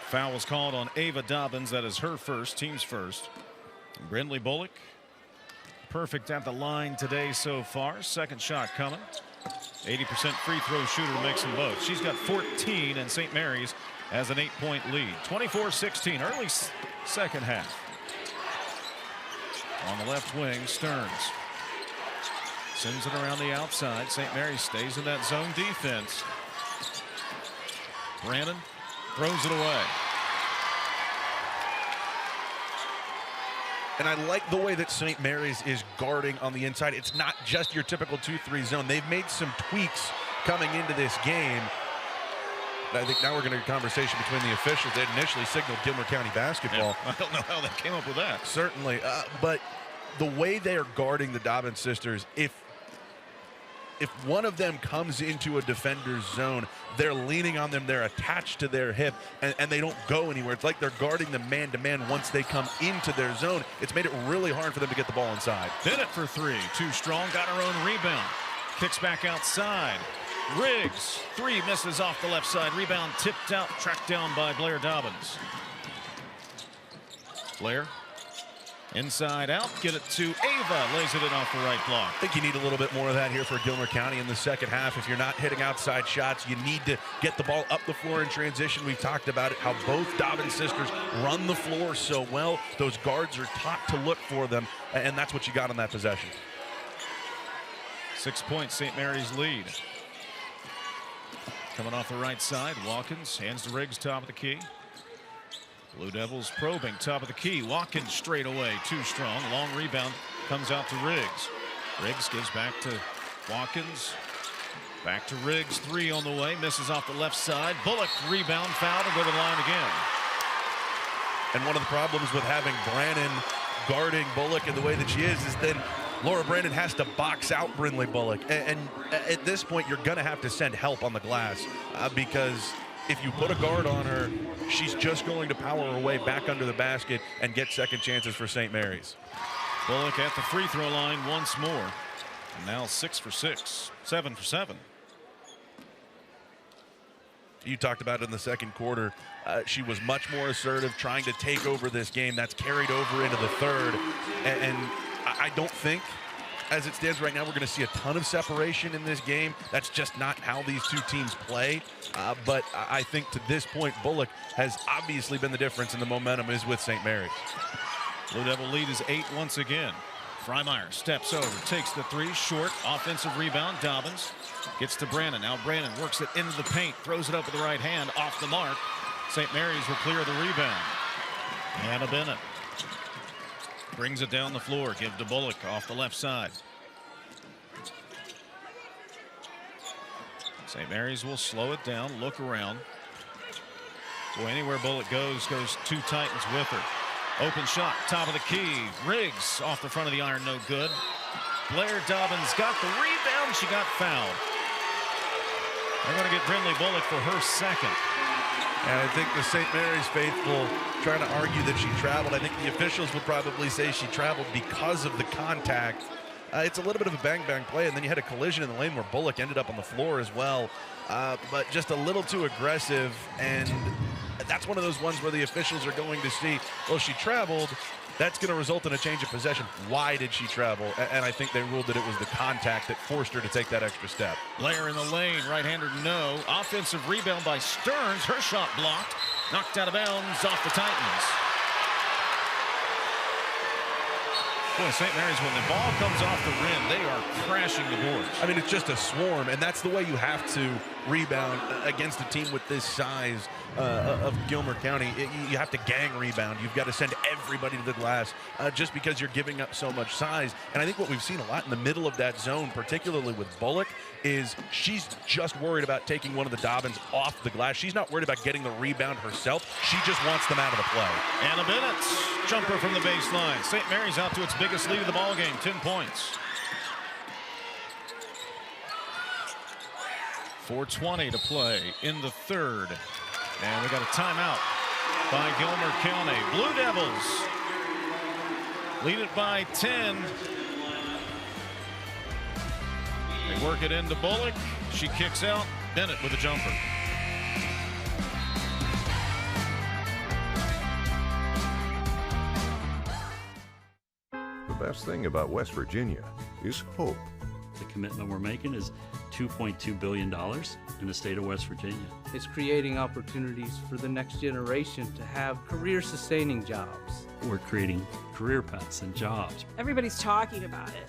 Foul was called on Ava Dobbins. That is her first, team's first. Brynlee Bullock, perfect at the line today so far. Second shot coming. 80% free throw shooter makes them both. She's got 14, and St. Mary's has an 8-point lead. 24-16, early second half. On the left wing, Stearns sends it around the outside. St. Mary's stays in that zone defense. Brannan throws it away. And I like the way that St. Mary's is guarding on the inside. It's not just your typical 2-3 zone. They've made some tweaks coming into this game. But I think now we're going to get a conversation between the officials. They initially signaled Gilmer County basketball. Yeah, I don't know how they came up with that. Certainly. But the way they are guarding the Dobbins sisters, if one of them comes into a defender's zone, they're leaning on them, they're attached to their hip, and they don't go anywhere. It's like they're guarding them man-to-man once they come into their zone. It's made it really hard for them to get the ball inside. Bennett for 3, too strong, got her own rebound. Kicks back outside. Riggs, 3 misses off the left side. Rebound tipped out, tracked down by Blair Dobbins. Blair. Inside out, get it to Ava, lays it in off the right block. I think you need a little bit more of that here for Gilmer County in the second half. If you're not hitting outside shots, you need to get the ball up the floor in transition. We've talked about it, how both Dobbins sisters run the floor so well. Those guards are taught to look for them, and that's what you got on that possession. 6 points, St. Mary's lead. Coming off the right side, Watkins hands to Riggs, top of the key. Blue Devils probing, top of the key. Watkins straight away, too strong. Long rebound comes out to Riggs. Riggs gives back to Watkins. Back to Riggs, 3 on the way. Misses off the left side. Bullock rebound, fouled, and go to the line again. And one of the problems with having Brannan guarding Bullock in the way that she is then Laura Brannan has to box out Brynlee Bullock. And at this point, you're going to have to send help on the glass because if you put a guard on her, she's just going to power her way back under the basket and get second chances for St. Mary's. Bullock at the free throw line once more. And now 6 for 6, 7 for 7. You talked about it in the second quarter. She was much more assertive, trying to take over this game. That's carried over into the third. And I don't think, as it stands right now, we're going to see a ton of separation in this game. That's just not how these two teams play. But I think to this point, Bullock has obviously been the difference, and the momentum is with St. Mary's. Blue Devil lead is 8 once again. Freimeyer steps over, takes the three, short, offensive rebound. Dobbins gets to Brannan. Now Brannan works it into the paint, throws it up with the right hand, off the mark. St. Mary's will clear the rebound. Hannah Bennett brings it down the floor, give to Bullock off the left side. St. Mary's will slow it down, look around. Boy, anywhere Bullock goes two Titans with her. Open shot, top of the key. Riggs off the front of the iron, no good. Blair Dobbins got the rebound. She got fouled. They're going to get Brynlee Bullock for her second. And I think the St. Mary's faithful trying to argue that she traveled. I think the officials would probably say she traveled because of the contact. It's a little bit of a bang-bang play, and then you had a collision in the lane where Bullock ended up on the floor as well. But just a little too aggressive, and that's one of those ones where the officials are going to see, well, she traveled. That's going to result in a change of possession. Why did she travel? And I think they ruled that it was the contact that forced her to take that extra step. Blair in the lane, right-hander no. Offensive rebound by Stearns. Her shot blocked. Knocked out of bounds off the Titans. Boy, St. Mary's, when the ball comes off the rim, they are crashing the boards. I mean, it's just a swarm, and that's the way you have to rebound against a team with this size of Gilmer County. You have to gang rebound. You've got to send everybody to the glass just because you're giving up so much size. And I think what we've seen a lot in the middle of that zone, particularly with Bullock, is she's just worried about taking one of the Dobbins off the glass. She's not worried about getting the rebound herself. She just wants them out of the play. Anna Bennett, jumper from the baseline. St. Mary's out to its biggest lead of the ball game, 10 points. 4:20 to play in the third. And we got a timeout by Gilmer County. Blue Devils lead it by 10. They work it into Bullock. She kicks out. Bennett with a jumper. The best thing about West Virginia is hope. The commitment we're making is $2.2 billion in the state of West Virginia. It's creating opportunities for the next generation to have career-sustaining jobs. We're creating career paths and jobs. Everybody's talking about it.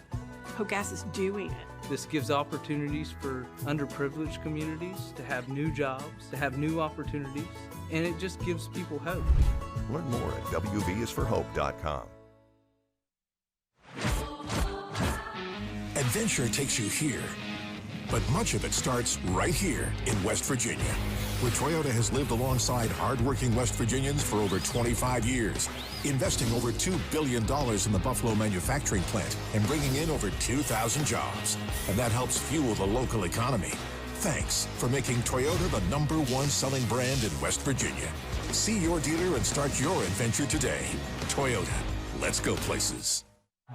Hogass is doing it. This gives opportunities for underprivileged communities to have new jobs, to have new opportunities, and it just gives people hope. Learn more at WVSForHope.com. Adventure takes you here, but much of it starts right here in West Virginia, where Toyota has lived alongside hardworking West Virginians for over 25 years, investing over $2 billion in the Buffalo manufacturing plant and bringing in over 2,000 jobs. And that helps fuel the local economy. Thanks for making Toyota the #1 selling brand in West Virginia. See your dealer and start your adventure today. Toyota, let's go places.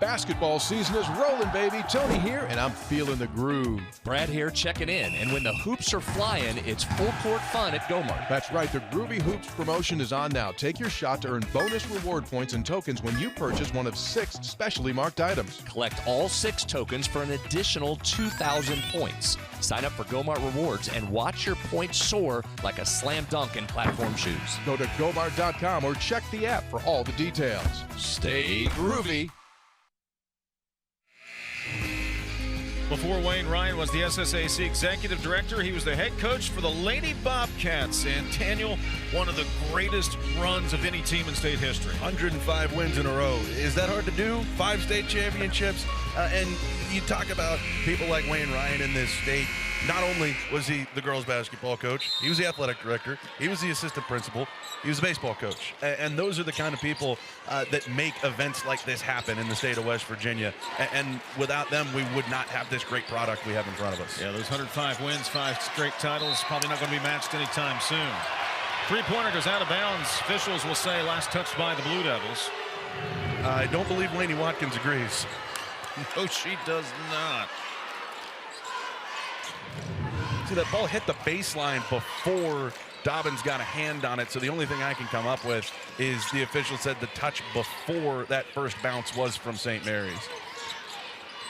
Basketball season is rolling, baby. Tony here, and I'm feeling the groove. Brad here checking in, and when the hoops are flying, it's full court fun at Gomart. That's right, the Groovy Hoops promotion is on now. Take your shot to earn bonus reward points and tokens when you purchase one of 6 specially marked items. Collect all 6 tokens for an additional 2,000 points. Sign up for Gomart Rewards and watch your points soar like a slam dunk in platform shoes. Go to Gomart.com or check the app for all the details. Stay groovy. Before Wayne Ryan was the SSAC executive director, he was the head coach for the Lady Bobcats. And Daniel, one of the greatest runs of any team in state history. 105 wins in a row. Is that hard to do? 5 state championships. And you talk about people like Wayne Ryan in this state. not only was he the girls basketball coach, he was the athletic director, he was the assistant principal, he was the baseball coach. And those are the kind of people that make events like this happen in the state of West Virginia. And without them, we would not have this great product we have in front of us. Yeah, those 105 wins, 5 straight titles, probably not going to be matched anytime soon. Three-pointer goes out of bounds. Officials will say last touched by the Blue Devils. I don't believe Laney Watkins agrees. No, she does not. See, that ball hit the baseline before Dobbins got a hand on it, so the only thing I can come up with is the official said the touch before that first bounce was from St. Mary's.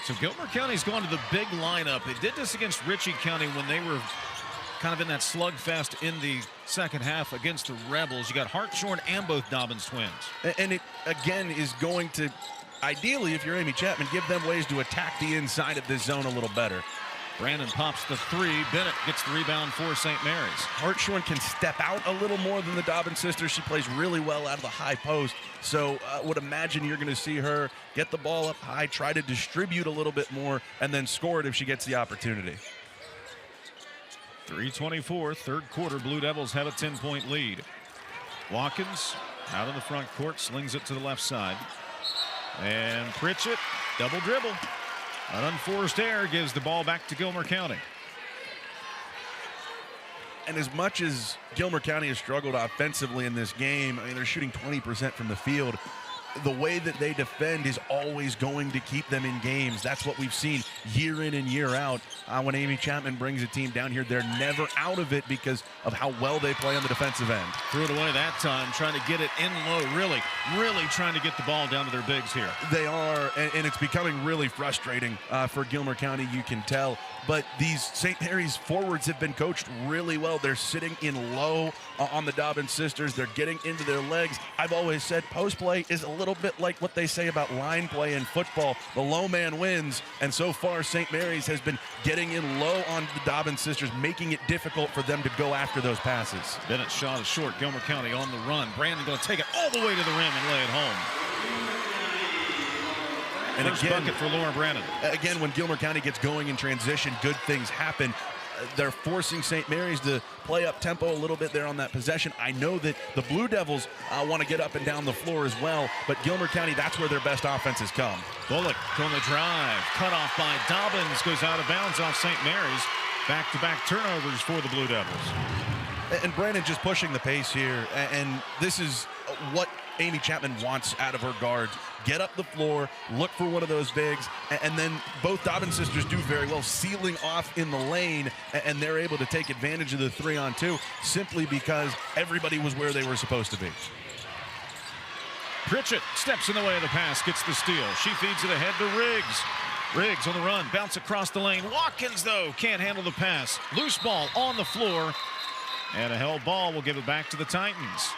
So Gilmer County's gone to the big lineup. They did this against Ritchie County when they were kind of in that slugfest in the second half against the Rebels. You got Hartshorn and both Dobbins twins. And it, again, is going to, ideally, if you're Amy Chapman, give them ways to attack the inside of this zone a little better. Brannan pops the three. Bennett gets the rebound for St. Mary's. Hartshorn can step out a little more than the Dobbins sisters. She plays really well out of the high post. So I would imagine you're going to see her get the ball up high, try to distribute a little bit more, and then score it if she gets the opportunity. 3:24, third quarter. Blue Devils have a 10-point lead. Watkins out in the front court, slings it to the left side. And Pritchett, double dribble. An unforced error gives the ball back to Gilmer County. And as much as Gilmer County has struggled offensively in this game, I mean, they're shooting 20% from the field. The way that they defend is always going to keep them in games. That's what we've seen year in and year out. When Amy Chapman brings a team down here, they're never out of it because of how well they play on the defensive end. Threw it away that time, trying to get it in low. Really trying to get the ball down to their bigs here. They are, and it's becoming really frustrating for Gilmer County, you can tell. But these St. Mary's forwards have been coached really well. They're sitting in low on the Dobbins sisters. They're getting into their legs. I've always said post play is a little bit like what they say about line play in football. The low man wins, and so far St. Mary's has been getting in low on the Dobbins sisters, making it difficult for them to go after those passes. Bennett shot is short. Gilmer County on the run. Brannan going to take it all the way to the rim and lay it home. And first bucket for Lauren Brannan. Again, when Gilmer County gets going in transition, good things happen. They're forcing St. Mary's to play up tempo a little bit there on that possession. I know that the Blue Devils want to get up and down the floor as well, but Gilmer County, that's where their best offenses come. Bullock on the drive, cut off by Dobbins, goes out of bounds off St. Mary's. Back-to-back turnovers for the Blue Devils. And Brannan just pushing the pace here, and this is what Amy Chapman wants out of her guards. Get up the floor, look for one of those bigs, and then both Dobbins sisters do very well sealing off in the lane, and they're able to take advantage of the 3-on-2 simply because everybody was where they were supposed to be. Pritchett steps in the way of the pass, gets the steal. She feeds it ahead to Riggs. Riggs on the run, bounce across the lane. Watkins, though, can't handle the pass. Loose ball on the floor, and a held ball will give it back to the Titans.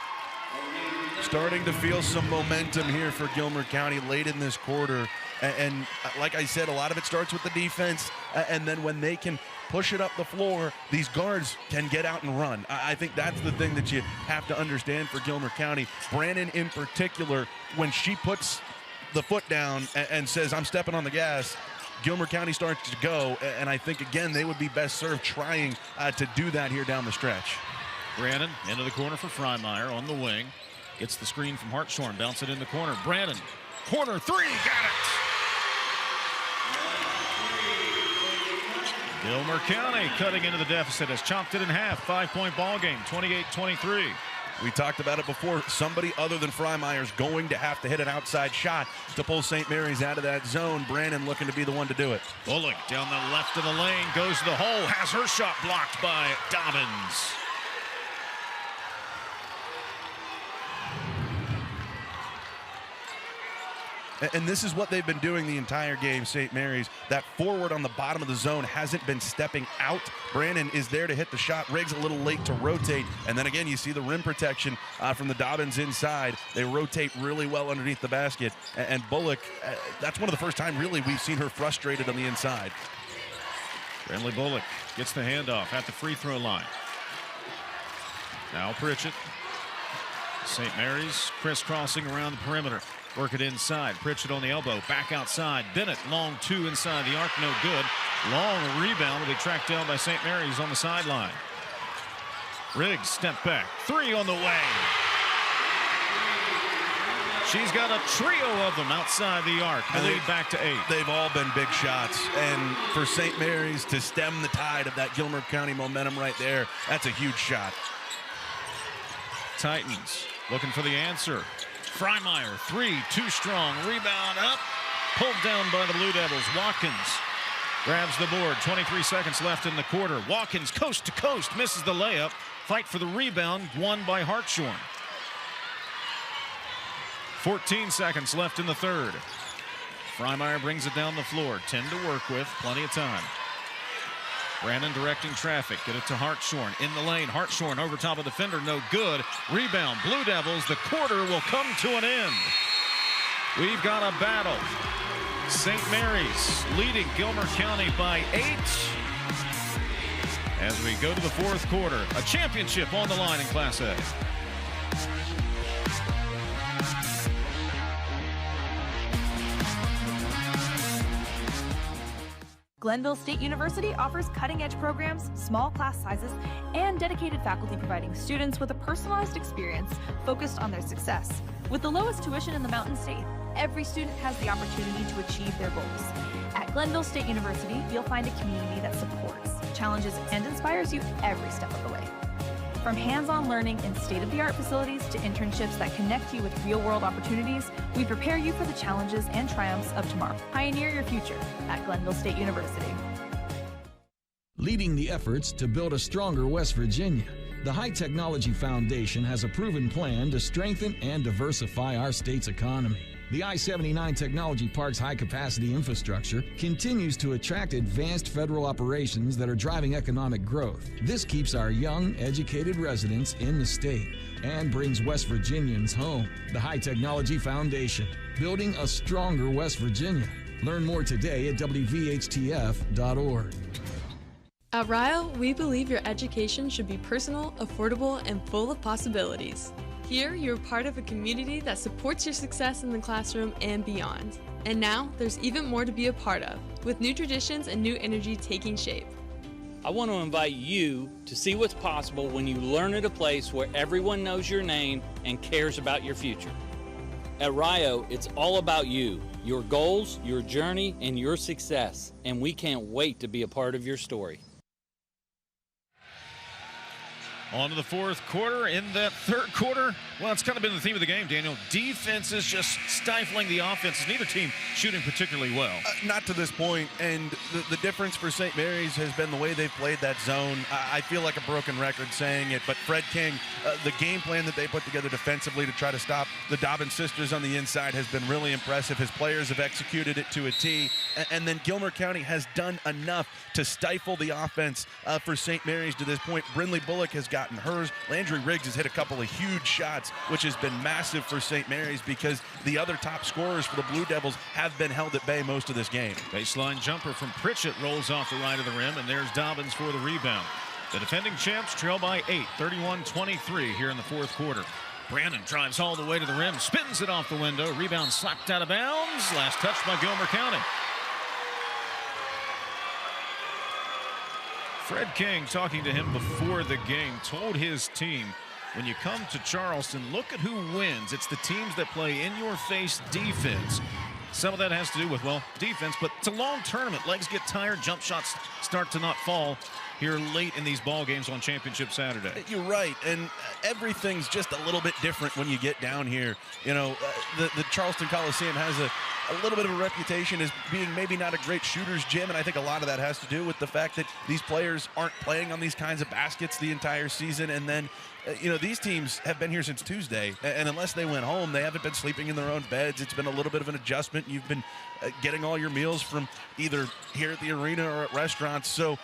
Starting to feel some momentum here for Gilmer County late in this quarter. And like I said, a lot of it starts with the defense. And then when they can push it up the floor, these guards can get out and run. I think that's the thing that you have to understand for Gilmer County. Brannan in particular, when she puts the foot down and says, I'm stepping on the gas, Gilmer County starts to go. And I think, again, they would be best served trying to do that here down the stretch. Brannan into the corner for Freimeyer on the wing. Gets the screen from Hartshorn, bounce it in the corner. Brannan, corner three, got it! Gilmer County cutting into the deficit, has chopped it in half. 5-point ball game, 28-23. We talked about it before. Somebody other than Freimeyer's going to have to hit an outside shot to pull St. Mary's out of that zone. Brannan looking to be the one to do it. Bullock down the left of the lane, goes to the hole, has her shot blocked by Dobbins. And this is what they've been doing the entire game, St. Mary's. That forward on the bottom of the zone hasn't been stepping out. Brannan is there to hit the shot. Riggs a little late to rotate. And then again, you see the rim protection from the Dobbins inside. They rotate really well underneath the basket. And Bullock, that's one of the first time really we've seen her frustrated on the inside. Brynlee Bullock gets the handoff at the free throw line. Now Pritchett. St. Mary's crisscrossing around the perimeter. Work it inside. Pritchett on the elbow. Back outside. Bennett, long 2 inside the arc. No good. Long rebound will be tracked down by St. Mary's on the sideline. Riggs, step back. 3 on the way. She's got a trio of them outside the arc. The lead back to 8. They've all been big shots. And for St. Mary's to stem the tide of that Gilmer County momentum right there, that's a huge shot. Titans looking for the answer. Freimeyer, 3, too strong. Rebound up. Pulled down by the Blue Devils. Watkins grabs the board. 23 seconds left in the quarter. Watkins coast to coast. Misses the layup. Fight for the rebound. Won by Hartshorn. 14 seconds left in the third. Freimeyer brings it down the floor. 10 to work with. Plenty of time. Brannan directing traffic. Get it to Hartshorn. In the lane. Hartshorn over top of the defender. No good. Rebound. Blue Devils. The quarter will come to an end. We've got a battle. St. Mary's leading Gilmer County by 8. As we go to the fourth quarter. A championship on the line in Class A. Glenville State University offers cutting-edge programs, small class sizes, and dedicated faculty providing students with a personalized experience focused on their success. With the lowest tuition in the Mountain State, every student has the opportunity to achieve their goals. At Glenville State University, you'll find a community that supports, challenges, and inspires you every step of the way. From hands-on learning in state-of-the-art facilities to internships that connect you with real-world opportunities, we prepare you for the challenges and triumphs of tomorrow. Pioneer your future at Glenville State University. Leading the efforts to build a stronger West Virginia, the High Technology Foundation has a proven plan to strengthen and diversify our state's economy. The I-79 Technology Park's high-capacity infrastructure continues to attract advanced federal operations that are driving economic growth. This keeps our young, educated residents in the state and brings West Virginians home. The High Technology Foundation, building a stronger West Virginia. Learn more today at WVHTF.org. At Rio, we believe your education should be personal, affordable, and full of possibilities. Here, you're part of a community that supports your success in the classroom and beyond. And now, there's even more to be a part of, with new traditions and new energy taking shape. I want to invite you to see what's possible when you learn at a place where everyone knows your name and cares about your future. At Rio, it's all about you, your goals, your journey, and your success. And we can't wait to be a part of your story. On to the fourth quarter. In that third quarter, well, it's kind of been the theme of the game, Daniel. Defense is just stifling the offense. Neither team shooting particularly well. Not to this point, and the difference for St. Mary's has been the way they've played that zone. I feel like a broken record saying it, but Fred King, the game plan that they put together defensively to try to stop the Dobbins sisters on the inside has been really impressive. His players have executed it to a T, and then Gilmer County has done enough to stifle the offense for St. Mary's to this point. Brynlee Bullock has gotten hers. Landry Riggs has hit a couple of huge shots, which has been massive for St. Mary's because the other top scorers for the Blue Devils have been held at bay most of this game. Baseline jumper from Pritchett rolls off the right of the rim, and there's Dobbins for the rebound. The defending champs trail by 8, 31-23 here in the fourth quarter. Brannan drives all the way to the rim, spins it off the window, rebound slapped out of bounds. Last touch by Gilmer County. Fred King, talking to him before the game, told his team, when you come to Charleston, look at who wins. It's the teams that play in-your-face defense. Some of that has to do with, well, defense, but it's a long tournament. Legs get tired, jump shots start to not fall here late in these ball games on Championship Saturday. You're right, and everything's just a little bit different when you get down here. You know, the Charleston Coliseum has a little bit of a reputation as being maybe not a great shooter's gym, and I think a lot of that has to do with the fact that these players aren't playing on these kinds of baskets the entire season, and then you know, these teams have been here since Tuesday, and unless they went home, they haven't been sleeping in their own beds. It's been a little bit of an adjustment. You've been getting all your meals from either here at the arena or at restaurants, so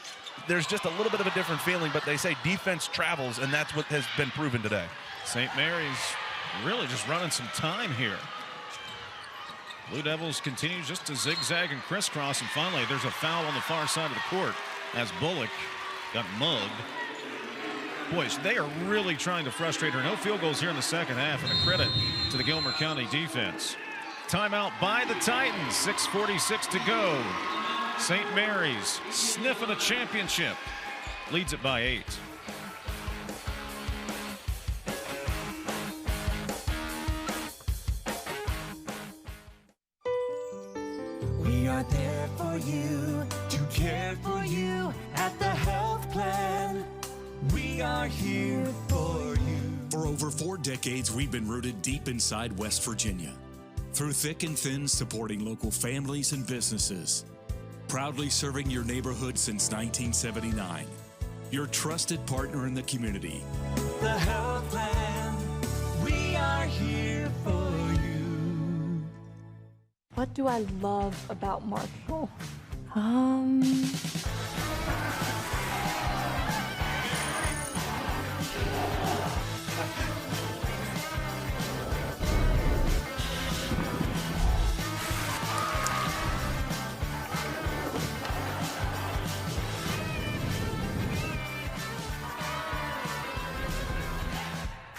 there's just a little bit of a different feeling, but they say defense travels, and that's what has been proven today. St. Mary's really just running some time here. Blue Devils continue just to zigzag and crisscross, and finally there's a foul on the far side of the court as Bullock got mugged. Boys, they are really trying to frustrate her. No field goals here in the second half, and a credit to the Gilmer County defense. timeout by the Titans. 6:46 to go. St. Mary's sniffing a championship. Leads it by 8. We are there for you, to care for you at the health plan. We are here for you. For over 4 decades, we've been rooted deep inside West Virginia. Through thick and thin, supporting local families and businesses. Proudly serving your neighborhood since 1979. Your trusted partner in the community. The health plan, we are here for you. What do I love about Marshall?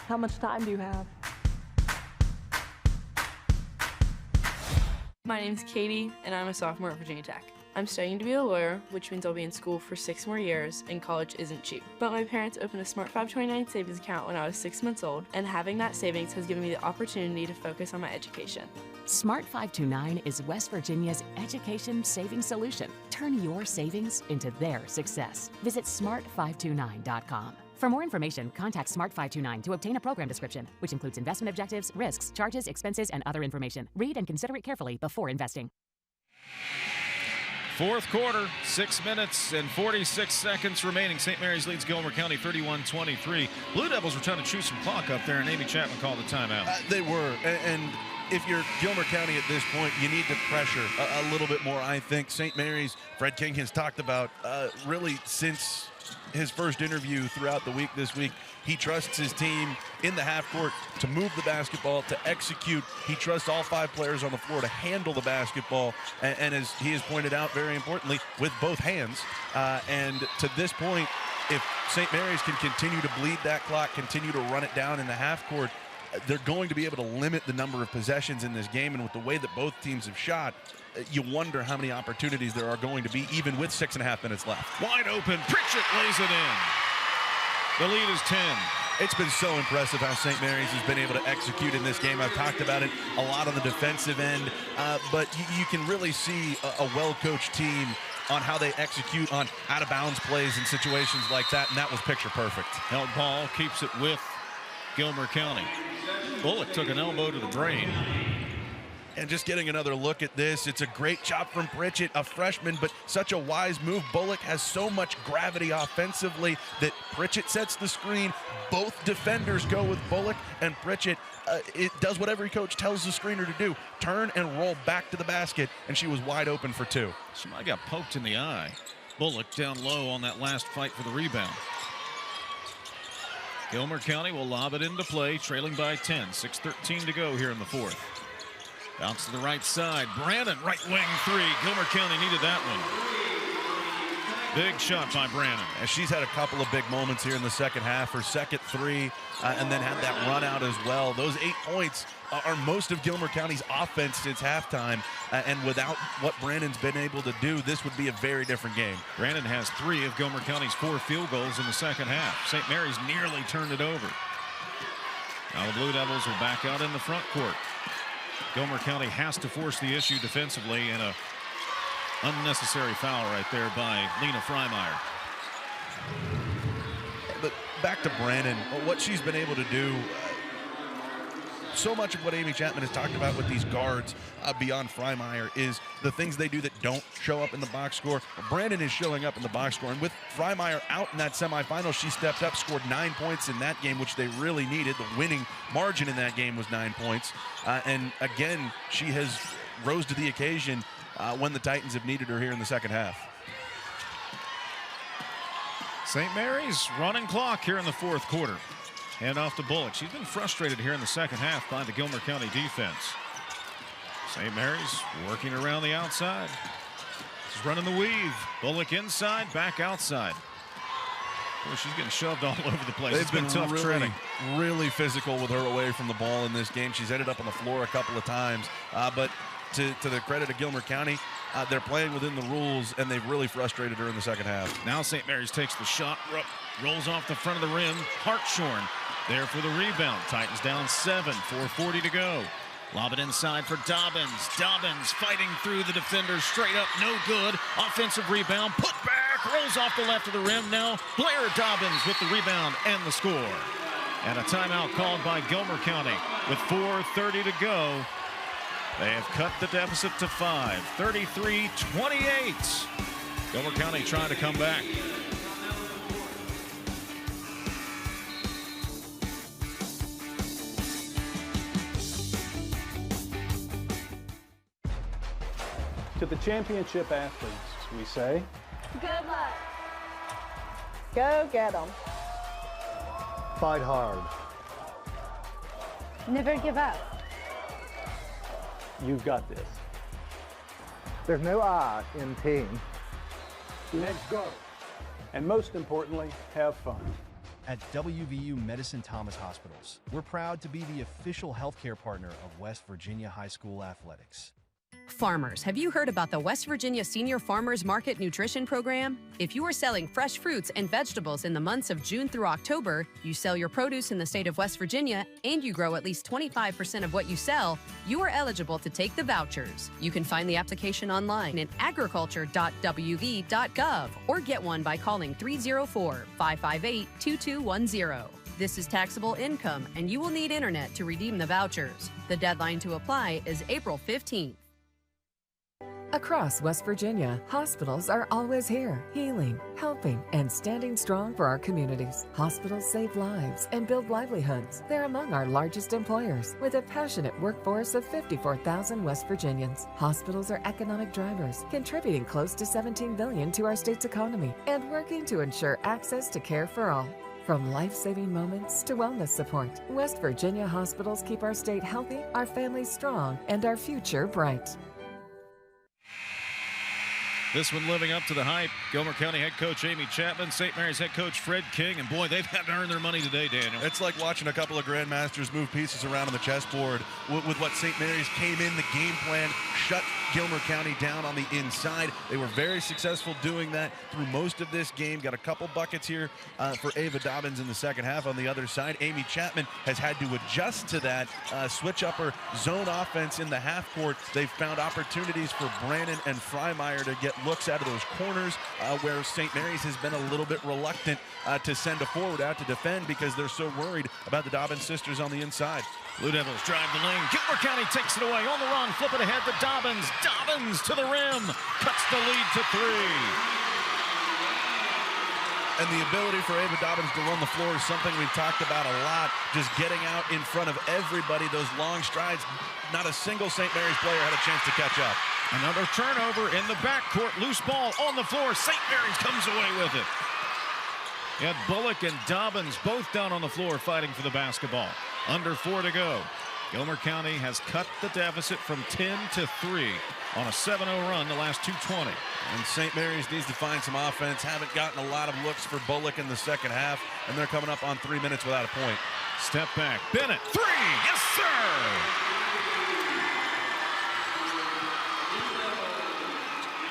How much time do you have? My name's Katie, and I'm a sophomore at Virginia Tech. I'm studying to be a lawyer, which means I'll be in school for 6 more years, and college isn't cheap. But my parents opened a Smart 529 savings account when I was 6 months old, and having that savings has given me the opportunity to focus on my education. Smart 529 is West Virginia's education savings solution. Turn your savings into their success. Visit smart529.com. For more information, contact Smart 529 to obtain a program description, which includes investment objectives, risks, charges, expenses, and other information. Read and consider it carefully before investing. Fourth quarter, 6 minutes and 46 seconds remaining. St. Mary's leads Gilmer County 31-23. Blue Devils were trying to chew some clock up there, and Amy Chapman called the timeout. They were, and if you're Gilmer County at this point, you need to pressure a little bit more, I think. St. Mary's, Fred King has talked about really since his first interview throughout the week this week. He trusts his team in the half court to move the basketball, to execute. He trusts all 5 players on the floor to handle the basketball, and as he has pointed out, very importantly, with both hands. And to this point, if St. Mary's can continue to bleed that clock, continue to run it down in the half court, they're going to be able to limit the number of possessions in this game. And with the way that both teams have shot, you wonder how many opportunities there are going to be, even with 6.5 minutes left. Wide open, Pritchett lays it in. The lead is 10. It's been so impressive how St. Mary's has been able to execute in this game. I've talked about it a lot on the defensive end, but you can really see a well-coached team on how they execute on out-of-bounds plays in situations like that, and that was picture perfect. Held ball, keeps it with Gilmer County. Bullock took an elbow to the brain. And just getting another look at this, it's a great job from Pritchett, a freshman, but such a wise move. Bullock has so much gravity offensively that Pritchett sets the screen. Both defenders go with Bullock, and Pritchett it does what every coach tells the screener to do, turn and roll back to the basket, and she was wide open for 2. Somebody got poked in the eye. Bullock down low on that last fight for the rebound. Gilmer County will lob it into play, trailing by 10. 6:13 to go here in the fourth. Bounce to the right side. Brannan, right wing 3. Gilmer County needed that one. Big shot by Brannan. And she's had a couple of big moments here in the second half. Her second 3, and then had that run out as well. Those 8 points are most of Gilmer County's offense since halftime. And without what Brannan's been able to do, this would be a very different game. Brannan has 3 of Gilmer County's 4 field goals in the second half. St. Mary's nearly turned it over. Now the Blue Devils are back out in the front court. Gilmer County has to force the issue defensively, and a unnecessary foul right there by Lena Freimeyer. But back to Brannan, what she's been able to do, so much of what Amy Chapman has talked about with these guards beyond Freimeyer is the things they do that don't show up in the box score. Brannan is showing up in the box score, and with Freimeyer out in that semifinal, she stepped up, scored 9 points in that game, which they really needed. The winning margin in that game was 9 points. And again, she has rose to the occasion when the Titans have needed her here in the second half. St. Mary's running clock here in the fourth quarter. Hand off to Bullock. She's been frustrated here in the second half by the Gilmer County defense. St. Mary's working around the outside. She's running the weave. Bullock inside, back outside. Boy, she's getting shoved all over the place. They've It's been tough treading. really physical with her away from the ball in this game. She's ended up on the floor a couple of times, but to the credit of Gilmer County, they're playing within the rules, and they've really frustrated her in the second half. Now St. Mary's takes the shot, rolls off the front of the rim. Hartshorn there for the rebound. Titans down 7, 4:40 to go. Lob it inside for Dobbins. Dobbins fighting through the defenders, straight up, no good. Offensive rebound, put back, rolls off the left of the rim. Now Blair Dobbins with the rebound and the score. And a timeout called by Gilmer County with 4:30 to go. They have cut the deficit to 5, 33-28. Gilmer County trying to come back. To the championship athletes, we say, good luck. Go get them. Fight hard. Never give up. You've got this. There's no I in team. Let's go. And most importantly, have fun. At WVU Medicine Thomas Hospitals, we're proud to be the official healthcare partner of West Virginia High School Athletics. Farmers, have you heard about the West Virginia Senior Farmers Market Nutrition Program? If you are selling fresh fruits and vegetables in the months of June through October, you sell your produce in the state of West Virginia, and you grow at least 25% of what you sell, you are eligible to take the vouchers. You can find the application online at agriculture.wv.gov or get one by calling 304-558-2210. This is taxable income, and you will need internet to redeem the vouchers. The deadline to apply is April 15th. Across West Virginia, hospitals are always here, healing, helping, and standing strong for our communities. Hospitals save lives and build livelihoods. They're among our largest employers, with a passionate workforce of 54,000 West Virginians. Hospitals are economic drivers, contributing close to $17 billion to our state's economy and working to ensure access to care for all. From life-saving moments to wellness support, West Virginia hospitals keep our state healthy, our families strong, and our future bright. This one living up to the hype. Gilmer County head coach Amy Chapman, St. Mary's head coach Fred King, and boy, they've had to earn their money today, Daniel. It's like watching a couple of grandmasters move pieces around on the chessboard with what St. Mary's came in, the game plan, shut Gilmer County down on the inside. They were very successful doing that through most of this game. Got a couple buckets here for Ava Dobbins in the second half. On the other side, Amy Chapman has had to adjust to that, switch up her zone offense in the half court. They've found opportunities for Brannan and Freimeyer to get looks out of those corners where St. Mary's has been a little bit reluctant to send a forward out to defend because they're so worried about the Dobbins sisters on the inside. Blue Devils drive the lane. Gilmer County takes it away on the run. Flip it ahead to Dobbins. Dobbins to the rim. Cuts the lead to 3. And the ability for Ava Dobbins to run the floor is something we've talked about a lot. Just getting out in front of everybody, those long strides. Not a single St. Mary's player had a chance to catch up. Another turnover in the backcourt. Loose ball on the floor. St. Mary's comes away with it. You had Bullock and Dobbins both down on the floor fighting for the basketball. Under 4 to go. Gilmer County has cut the deficit from 10 to 3 on a 7-0 run the last 2:20. And St. Mary's needs to find some offense. Haven't gotten a lot of looks for Bullock in the second half, and they're coming up on 3 minutes without a point. Step back. Bennett. 3. Yes, sir.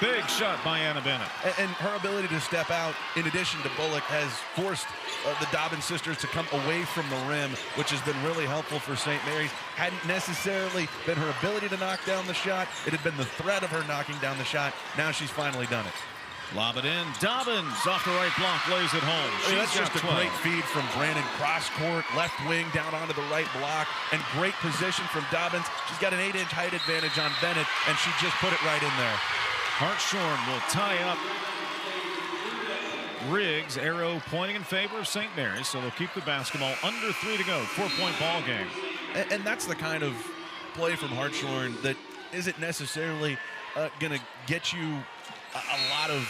Big shot by Anna Bennett. And her ability to step out, in addition to Bullock, has forced the Dobbins sisters to come away from the rim, which has been really helpful for St. Mary's. Hadn't necessarily been her ability to knock down the shot. It had been the threat of her knocking down the shot. Now she's finally done it. Lob it in. Dobbins off the right block, lays it home. That's just a great feed from Brannan. Cross court, left wing down onto the right block, and great position from Dobbins. She's got an 8-inch height advantage on Bennett, and she just put it right in there. Hartshorn will tie up Riggs. Arrow pointing in favor of St. Mary's, so they'll keep the basketball. Under 3 to go. 4-point ball game. And that's the kind of play from Hartshorn that isn't necessarily going to get you a lot of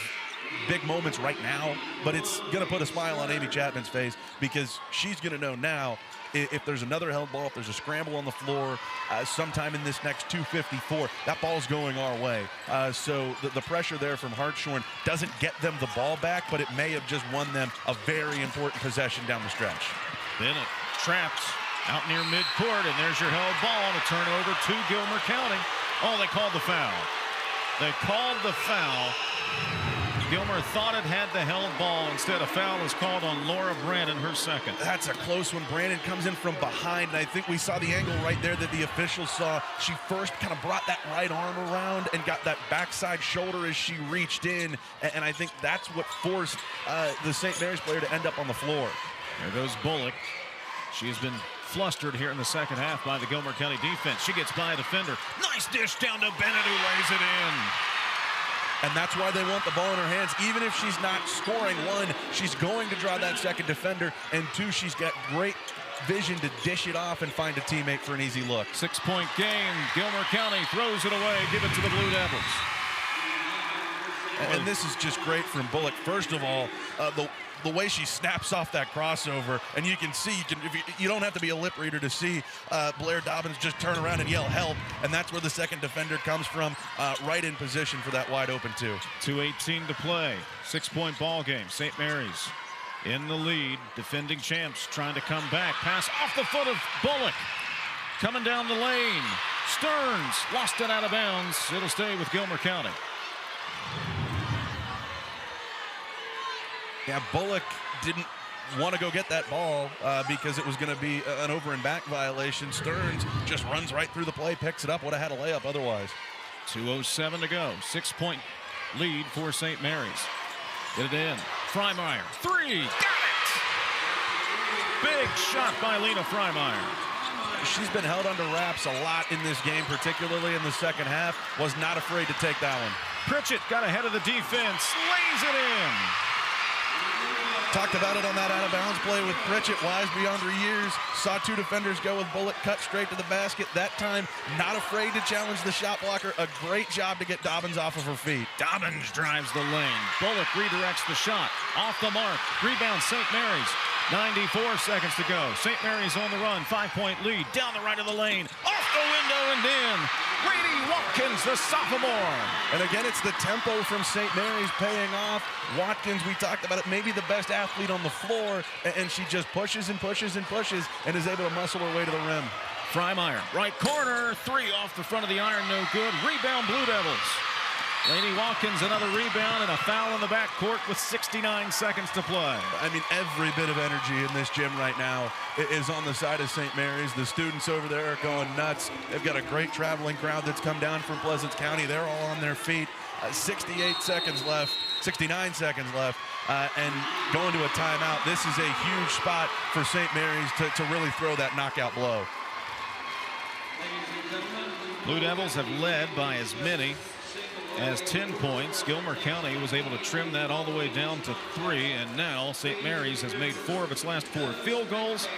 big moments right now, but it's going to put a smile on Amy Chapman's face because she's going to know now if there's another held ball, if there's a scramble on the floor sometime in this next 2:54, that ball's going our way. So the pressure there from Hartshorn doesn't get them the ball back, but it may have just won them a very important possession down the stretch. Bennett trapped out near midcourt, and there's your held ball on a turnover to Gilmer County. Oh, they called the foul. They called the foul. Gilmer thought it had the held ball. Instead, a foul is called on Laura Brannan, her second. That's a close one. Brannan comes in from behind, and I think we saw the angle right there that the official saw. She first kind of brought that right arm around and got that backside shoulder as she reached in, and I think that's what forced the St. Mary's player to end up on the floor. There goes Bullock. She's been flustered here in the second half by the Gilmer County defense. She gets by a defender. Nice dish down to Bennett, who lays it in. And that's why they want the ball in her hands. Even if she's not scoring, one, she's going to draw that second defender, and two, she's got great vision to dish it off and find a teammate for an easy look. 6-point game. Gilmer County throws it away. Give it to the Blue Devils. And this is just great from Bullock. First of all, the way she snaps off that crossover, and you can see, you don't have to be a lip reader to see Blair Dobbins just turn around and yell help, and that's where the second defender comes from, right in position for that wide open two. 2:18 to play. 6-point ball game. St. Mary's in the lead. Defending champs trying to come back. Pass off the foot of Bullock. Coming down the lane. Stearns lost it out of bounds. It'll stay with Gilmer County. Yeah, Bullock didn't want to go get that ball because it was going to be an over and back violation. Stearns just runs right through the play, picks it up. Would have had a layup otherwise. 2:07 to go. 6-point lead for St. Mary's. Get it in. Freimeyer. Three. Got it! Big shot by Lena Freimeyer. She's been held under wraps a lot in this game, particularly in the second half. Was not afraid to take that one. Pritchett got ahead of the defense. Lays it in. Talked about it on that out-of-bounds play with Pritchett, wise beyond her years. Saw two defenders go with Bullock, cut straight to the basket. That time, not afraid to challenge the shot blocker. A great job to get Dobbins off of her feet. Dobbins drives the lane. Bullock redirects the shot. Off the mark. Rebound, St. Mary's. 94 seconds to go. St. Mary's on the run. 5-point lead. Down the right of the lane. Off the window and in. Laney Watkins, the sophomore. And again, it's the tempo from St. Mary's paying off. Watkins, we talked about it, maybe the best athlete on the floor, and she just pushes and pushes and pushes and is able to muscle her way to the rim. Freimeyer, right corner, three off the front of the iron, no good. Rebound, Blue Devils. Laney Watkins, another rebound and a foul in the backcourt with 69 seconds to play. I mean, every bit of energy in this gym right now is on the side of St. Mary's. The students over there are going nuts. They've got a great traveling crowd that's come down from Pleasant County. They're all on their feet. 69 seconds left, and going to a timeout. This is a huge spot for St. Mary's to really throw that knockout blow. Blue Devils have led by as many as 10 points. Gilmer County was able to trim that all the way down to 3, and now St. Mary's has made 4 of its last 4 field goals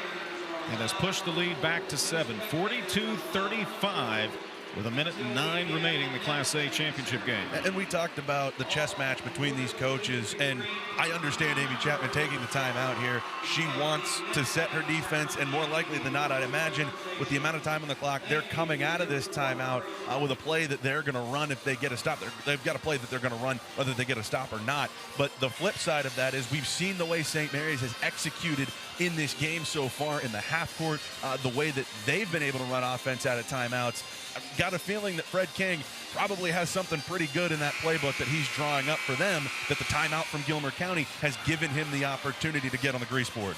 and has pushed the lead back to 7. 42-35 with 1:09 remaining in the Class A championship game. And we talked about the chess match between these coaches, and I understand Amy Chapman taking the time out here. She wants to set her defense, and more likely than not, I'd imagine, with the amount of time on the clock, they're coming out of this timeout with a play that they're going to run if they get a stop. They've got a play that they're going to run whether they get a stop or not. But the flip side of that is we've seen the way St. Mary's has executed in this game so far in the half court, the way that they've been able to run offense out of timeouts. I've got a feeling that Fred King probably has something pretty good in that playbook that he's drawing up for them, that the timeout from Gilmer County has given him the opportunity to get on the grease board.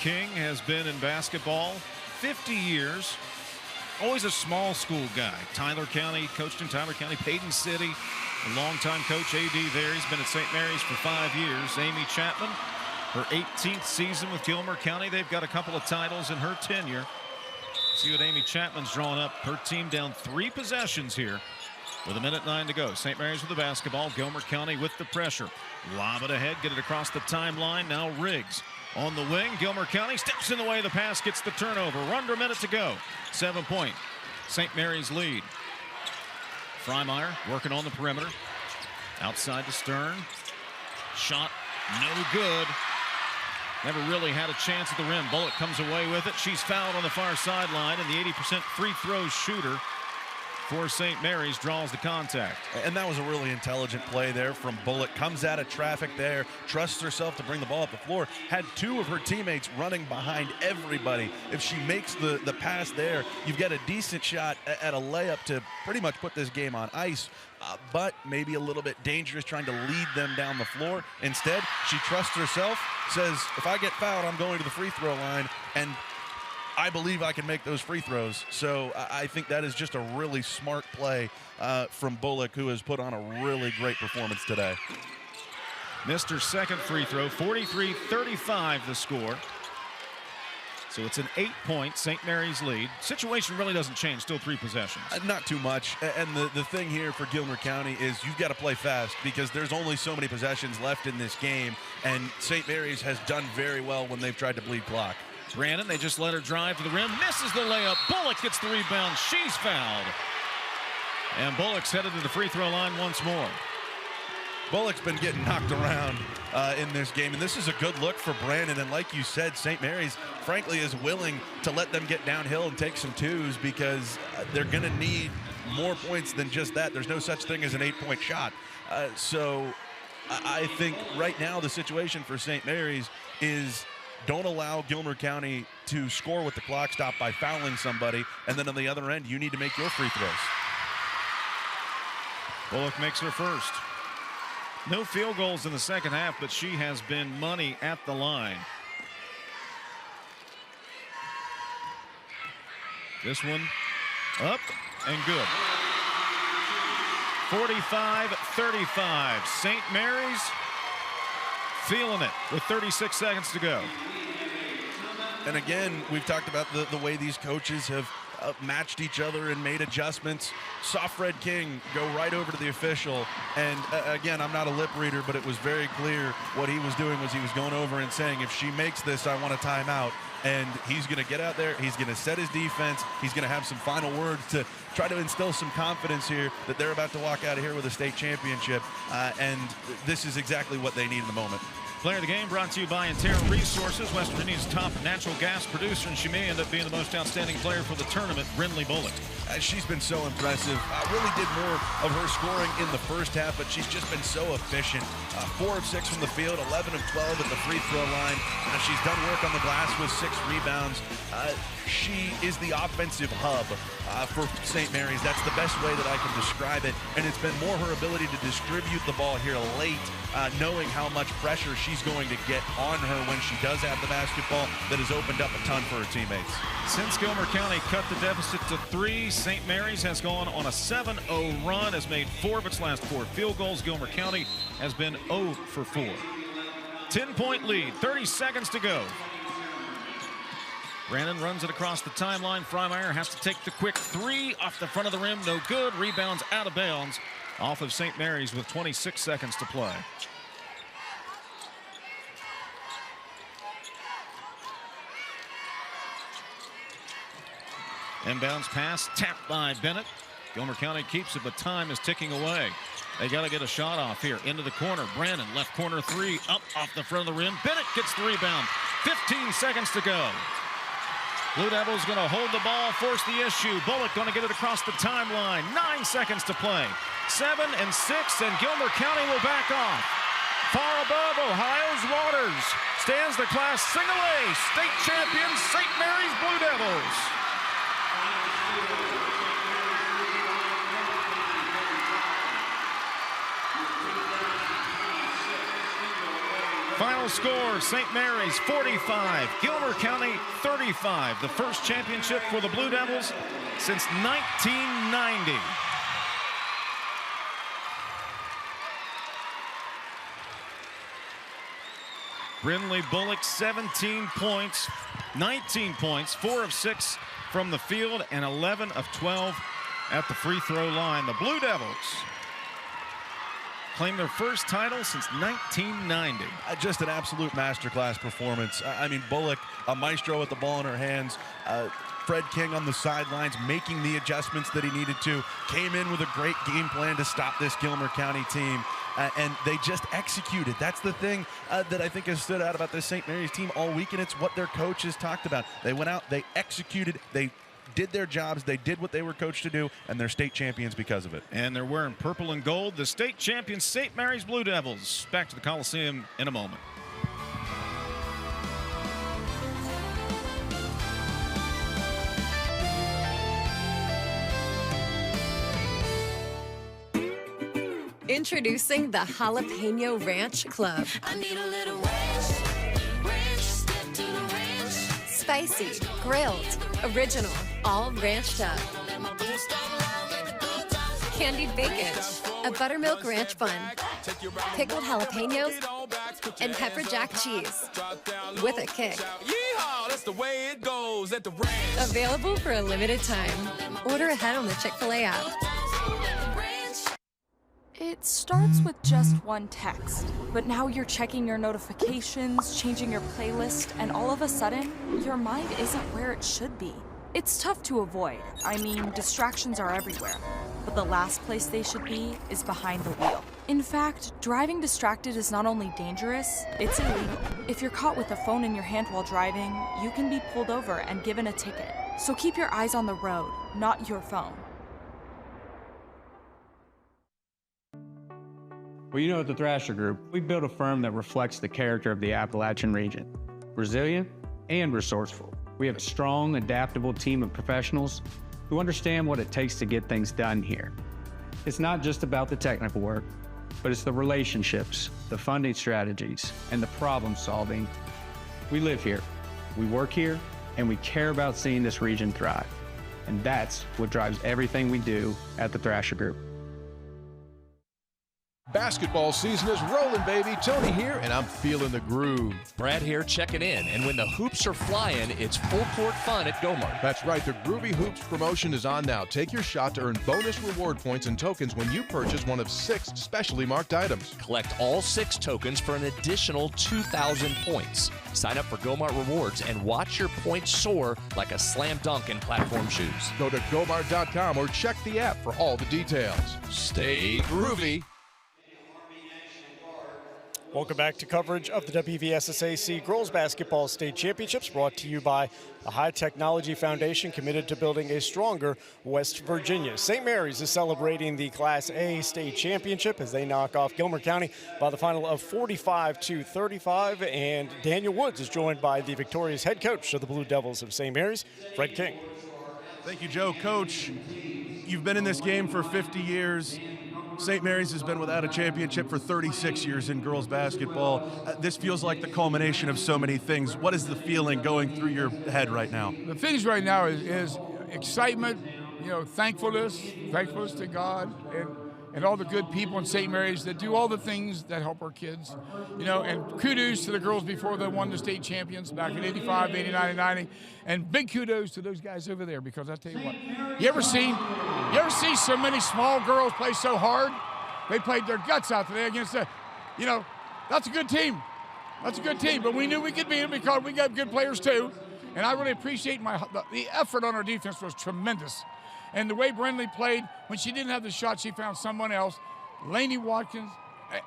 King has been in basketball 50 years. Always a small school guy. Tyler County, coached in Tyler County, Payton City, a longtime coach AD there. He's been at St. Mary's for 5 years. Amy Chapman, her 18th season with Gilmer County. They've got a couple of titles in her tenure. See what Amy Chapman's drawing up. Her team down 3 possessions here with 1:09 to go. St. Mary's with the basketball. Gilmer County with the pressure. Lob it ahead, get it across the timeline. Now Riggs on the wing. Gilmer County steps in the way of the pass, gets the turnover. Under a minute to go. 7-point St. Mary's lead. Freimeyer working on the perimeter. Outside to Stern. Shot no good. Never really had a chance at the rim. Bullock comes away with it. She's fouled on the far sideline, and the 80% free throw shooter for St. Mary's draws the contact. And that was a really intelligent play there from Bullock. Comes out of traffic there, trusts herself to bring the ball up the floor. Had two of her teammates running behind everybody. If she makes the pass there, you've got a decent shot at a layup to pretty much put this game on ice. But maybe a little bit dangerous trying to lead them down the floor. Instead, she trusts herself, says, if I get fouled, I'm going to the free throw line, and I believe I can make those free throws. So I think that is just a really smart play from Bullock, who has put on a really great performance today. Missed her second free throw, 43-35 the score. So it's an 8-point St. Mary's lead. Situation really doesn't change, still 3 possessions. Not too much. And the thing here for Gilmer County is you've got to play fast because there's only so many possessions left in this game. And St. Mary's has done very well when they've tried to bleed clock. Brannan, they just let her drive to the rim, misses the layup. Bullock gets the rebound. She's fouled. And Bullock's headed to the free throw line once more. Bullock's been getting knocked around in this game, and this is a good look for Brannan. And like you said, St. Mary's, frankly, is willing to let them get downhill and take some twos because they're going to need more points than just that. There's no such thing as an 8-point shot. So I think right now the situation for St. Mary's is don't allow Gilmer County to score with the clock stopped by fouling somebody, and then on the other end, you need to make your free throws. Bullock makes her first. No field goals in the second half, but she has been money at the line. This one up and good. 45-35. St. Mary's feeling it with 36 seconds to go. And again, we've talked about the way these coaches have matched each other and made adjustments. Saw Fred King go right over to the official, and again, I'm not a lip reader, but it was very clear what he was doing was he was going over and saying, if she makes this, I want a timeout. And he's going to get out there, he's going to set his defense, he's going to have some final words to try to instill some confidence here that they're about to walk out of here with a state championship, and this is exactly what they need in the moment. Player of the game brought to you by Intera Resources, West Virginia's top natural gas producer, and she may end up being the most outstanding player for the tournament, Brynlee Bullock. She's been so impressive. Really did more of her scoring in the first half, but she's just been so efficient. 4 of 6 from the field, 11 of 12 at the free throw line. She's done work on the glass with 6 rebounds. She is the offensive hub for St. Mary's. That's the best way that I can describe it. And it's been more her ability to distribute the ball here late, knowing how much pressure she's going to get on her when she does have the basketball, that has opened up a ton for her teammates. Since Gilmer County cut the deficit to 3, St. Mary's has gone on a 7-0 run, has made 4 of its last 4 field goals. Gilmer County has been 0 for 4. 10-point lead, 30 seconds to go. Brannan runs it across the timeline. Freimeyer has to take the quick 3 off the front of the rim. No good. Rebounds out of bounds off of St. Mary's with 26 seconds to play. Inbounds pass tapped by Bennett. Gilmer County keeps it, but time is ticking away. They got to get a shot off here. Into the corner. Brannan, left corner 3, up off the front of the rim. Bennett gets the rebound. 15 seconds to go. Blue Devils going to hold the ball, force the issue. Bullock going to get it across the timeline. 9 seconds to play. 7 and 6, and Gilmer County will back off. Far above Ohio's waters stands the Class Single A state champions, St. Mary's Blue Devils. Final score, St. Mary's 45, Gilmer County 35. The first championship for the Blue Devils since 1990. Brynlee Bullock, 17 points, 19 points, 4 of 6 from the field, and 11 of 12 at the free throw line. The Blue Devils claim their first title since 1990. Just an absolute masterclass performance. I mean, Bullock, a maestro with the ball in her hands. Fred King on the sidelines making the adjustments that he needed to. Came in with a great game plan to stop this Gilmer County team. and they just executed. That's the thing that I think has stood out about this St. Mary's team all week, and it's what their coaches talked about. They went out, they executed, they did their jobs, they did what they were coached to do, and they're state champions because of it. And they're wearing purple and gold, the state champions St. Mary's Blue Devils. Back to the Coliseum in a moment. Introducing the Jalapeno Ranch Club. I need a little ranch, step to the ranch. Spicy, grilled, original, all ranched up. Candied bacon, a buttermilk ranch bun, pickled jalapenos, and pepper jack cheese with a kick. Yeehaw, that's the way it goes at the ranch. Available for a limited time. Order ahead on the Chick-fil-A app. It starts with just one text, but now you're checking your notifications, changing your playlist, and all of a sudden, your mind isn't where it should be. It's tough to avoid. I mean, distractions are everywhere. But the last place they should be is behind the wheel. In fact, driving distracted is not only dangerous, it's illegal. If you're caught with a phone in your hand while driving, you can be pulled over and given a ticket. So keep your eyes on the road, not your phone. Well, you know, at the Thrasher Group, we built a firm that reflects the character of the Appalachian region. Resilient and resourceful. We have a strong, adaptable team of professionals who understand what it takes to get things done here. It's not just about the technical work, but it's the relationships, the funding strategies, and the problem solving. We live here, we work here, and we care about seeing this region thrive. And that's what drives everything we do at the Thrasher Group. Basketball season is rolling, baby. Tony here, and I'm feeling the groove. Brad here checking in, and when the hoops are flying, it's full court fun at Gomart. That's right, the Groovy Hoops promotion is on now. Take your shot to earn bonus reward points and tokens when you purchase one of 6 specially marked items. Collect all 6 tokens for an additional 2,000 points. Sign up for Gomart Rewards and watch your points soar like a slam dunk in platform shoes. Go to Gomart.com or check the app for all the details. Stay groovy. Welcome back to coverage of the WVSSAC Girls Basketball State Championships, brought to you by a high technology foundation committed to building a stronger West Virginia. St. Mary's is celebrating the Class A State Championship as they knock off Gilmer County by the final of 45-35, and Daniel Woods is joined by the victorious head coach of the Blue Devils of St. Mary's, Fred King. Thank you, Joe. Coach, you've been in this game for 50 years. St. Mary's has been without a championship for 36 years in girls basketball. This feels like the culmination of so many things. What is the feeling going through your head right now? The feelings right now is excitement, you know, thankfulness to God and all the good people in St. Mary's that do all the things that help our kids, you know, and kudos to the girls before they won the state champions back in 85, 89, and 90, and big kudos to those guys over there, because I tell you what, you ever see so many small girls play so hard? They played their guts out today against you know, that's a good team. That's a good team, but we knew we could beat them because we got good players too, and I really appreciate the effort on our defense was tremendous. And the way Brynlee played, when she didn't have the shot, she found someone else. Laney Watkins,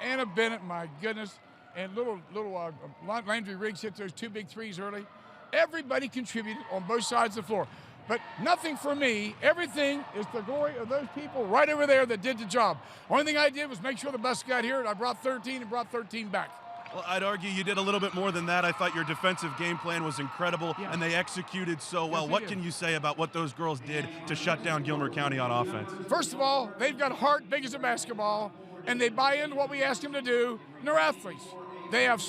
Ava Bennett, my goodness, and little Landry Riggs hit those 2 big threes early. Everybody contributed on both sides of the floor. But nothing for me. Everything is the glory of those people right over there that did the job. Only thing I did was make sure the bus got here, and I brought 13 and brought 13 back. Well, I'd argue you did a little bit more than that. I thought your defensive game plan was incredible, and they executed so well. What can you say about what those girls did to shut down Gilmer County on offense? First of all, they've got a heart big as a basketball, and they buy into what we ask them to do, and they're athletes. They have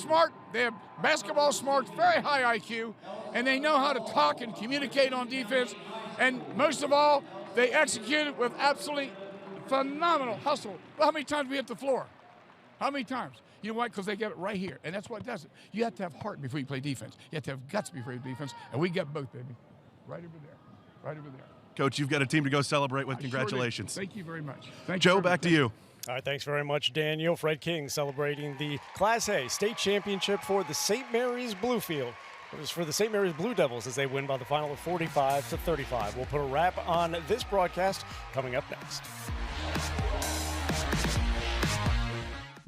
basketball smarts, very high IQ, and they know how to talk and communicate on defense, and most of all, they executed with absolutely phenomenal hustle. Well, how many times we hit the floor? How many times? You know why? Because they get it right here, and that's what does it. You have to have heart before you play defense. You have to have guts before you play defense, and we got both, baby. Right over there. Right over there. Coach, you've got a team to go celebrate with. Congratulations. Sure, thank you very much. Thank Joe, you back to you. All right, thanks very much, Daniel. Fred King celebrating the Class A State Championship for the St. Mary's Bluefield. It was for the St. Mary's Blue Devils as they win by the final of 45-35. We'll put a wrap on this broadcast coming up next.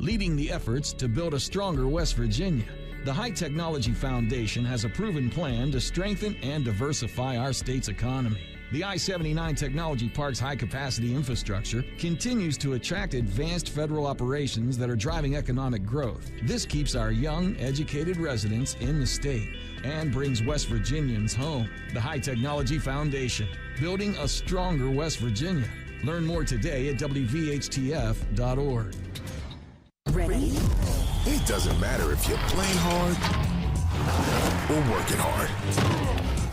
leading the efforts to build a stronger West Virginia. The High Technology Foundation has a proven plan to strengthen and diversify our state's economy. The I-79 Technology Park's high-capacity infrastructure continues to attract advanced federal operations that are driving economic growth. This keeps our young, educated residents in the state and brings West Virginians home. The High Technology Foundation, building a stronger West Virginia. Learn more today at WVHTF.org. Ready? It doesn't matter if you're playing hard or working hard.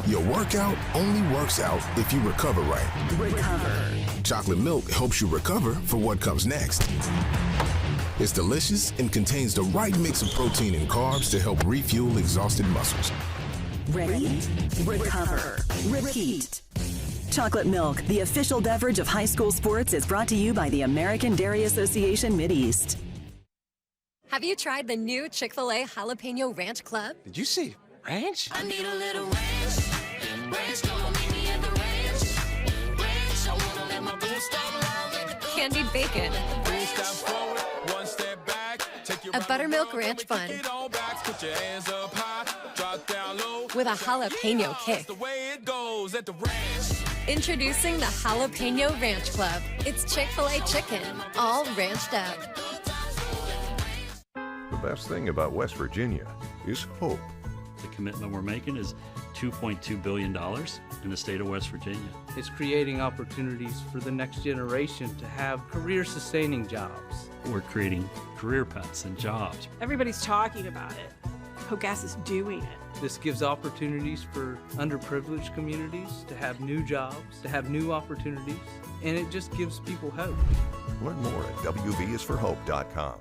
Your workout only works out if you recover right. Recover. Chocolate milk helps you recover for what comes next. It's delicious and contains the right mix of protein and carbs to help refuel exhausted muscles. Ready? Recover. Repeat. Chocolate milk, the official beverage of high school sports, is brought to you by the American Dairy Association Mideast. Have you tried the new Chick-fil-A Jalapeno Ranch Club? Did you say ranch? I need a little ranch. Ranch, come on, meet me at the ranch. Ranch, I wanna let my boots stop long. Candied bacon. A buttermilk ranch bun. With a jalapeno kick. Introducing the Jalapeno Ranch Club. It's Chick-fil-A chicken, all ranched up. The best thing about West Virginia is hope. The commitment we're making is $2.2 billion in the state of West Virginia. It's creating opportunities for the next generation to have career-sustaining jobs. We're creating career paths and jobs. Everybody's talking about it. HOGAS is doing it. This gives opportunities for underprivileged communities to have new jobs, to have new opportunities, and it just gives people hope. Learn more at WVisforHope.com.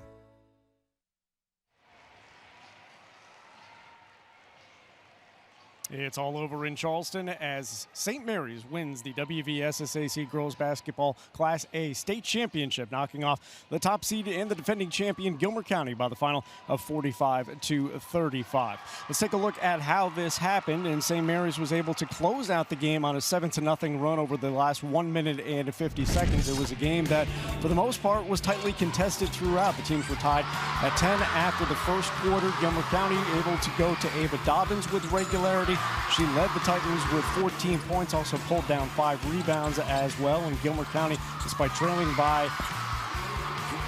It's all over in Charleston as St. Mary's wins the WVSSAC Girls Basketball Class A State Championship, knocking off the top seed and the defending champion Gilmer County by the final of 45-35. Let's take a look at how this happened, and St. Mary's was able to close out the game on a 7-0 run over the last 1 minute and 50 seconds. It was a game that, for the most part, was tightly contested throughout. The teams were tied at 10 after the first quarter. Gilmer County able to go to Ava Dobbins with regularity. She led the Titans with 14 points, also pulled down 5 rebounds as well. And Gilmer County, despite trailing by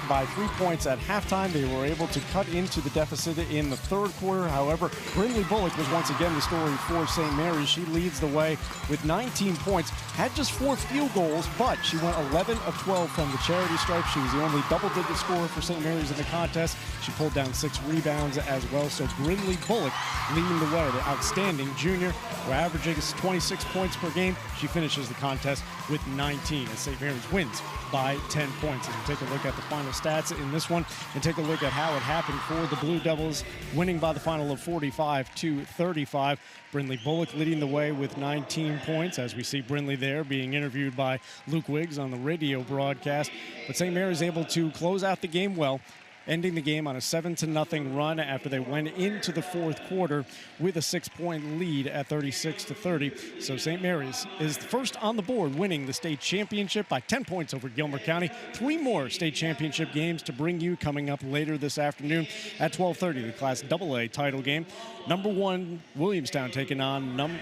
3 points at halftime, they were able to cut into the deficit in the third quarter. However, Brynlee Bullock was once again the story for St. Mary's. She leads the way with 19 points, had just 4 field goals, but she went 11 of 12 from the charity stripe. She was the only double-digit scorer for St. Mary's in the contest. She pulled down 6 rebounds as well. So Brynlee Bullock leading the way, the outstanding junior, who averages 26 points per game. She finishes the contest with 19 as St. Mary's wins by 10 points. As we take a look at the final stats in this one and take a look at how it happened for the Blue Devils, winning by the final of 45-35. Brynlee Bullock leading the way with 19 points, as we see Brynlee there being interviewed by Luke Wiggs on the radio broadcast. But St. Mary's able to close out the game well, ending the game on a 7-0 run after they went into the fourth quarter with a 6-point lead at 36-30. So St. Mary's is the first on the board, winning the state championship by 10 points over Gilmer County. 3 more state championship games to bring you coming up later this afternoon at 12:30. The Class AA title game. Number 2 Williamstown taking on number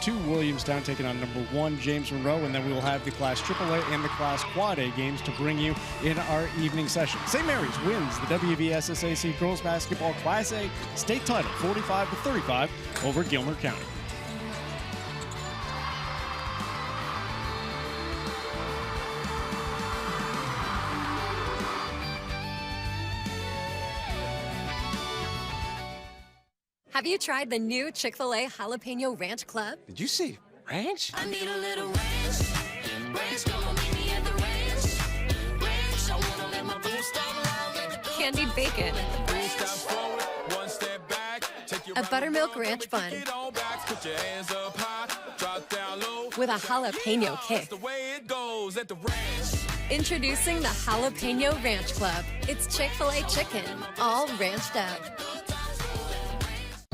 2 Williamstown taking on number 1 James Monroe, and then we will have the Class AAA and the Class Quad A games to bring you in our evening session. St. Mary's wins the WVSSAC Girls Basketball Class A state title 45-35 over Gilmer County. Have you tried the new Chick-fil-A Jalapeno Ranch Club? Did you say ranch? I need a little ranch. Ranch, come on, meet me at the ranch. Ranch, I wanna let my boots stop long. Candied bacon. A buttermilk ranch bun. With a jalapeno kick. Introducing the Jalapeno Ranch Club. It's Chick-fil-A chicken, all ranched up.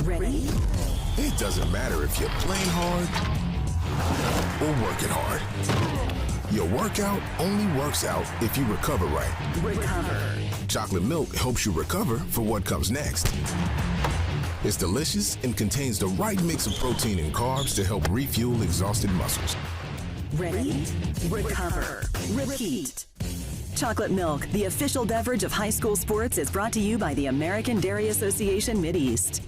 Ready? It doesn't matter if you're playing hard or working hard. Your workout only works out if you recover right. Recover. Chocolate milk helps you recover for what comes next. It's delicious and contains the right mix of protein and carbs to help refuel exhausted muscles. Ready? Recover. Repeat. Chocolate milk, the official beverage of high school sports, is brought to you by the American Dairy Association Mideast.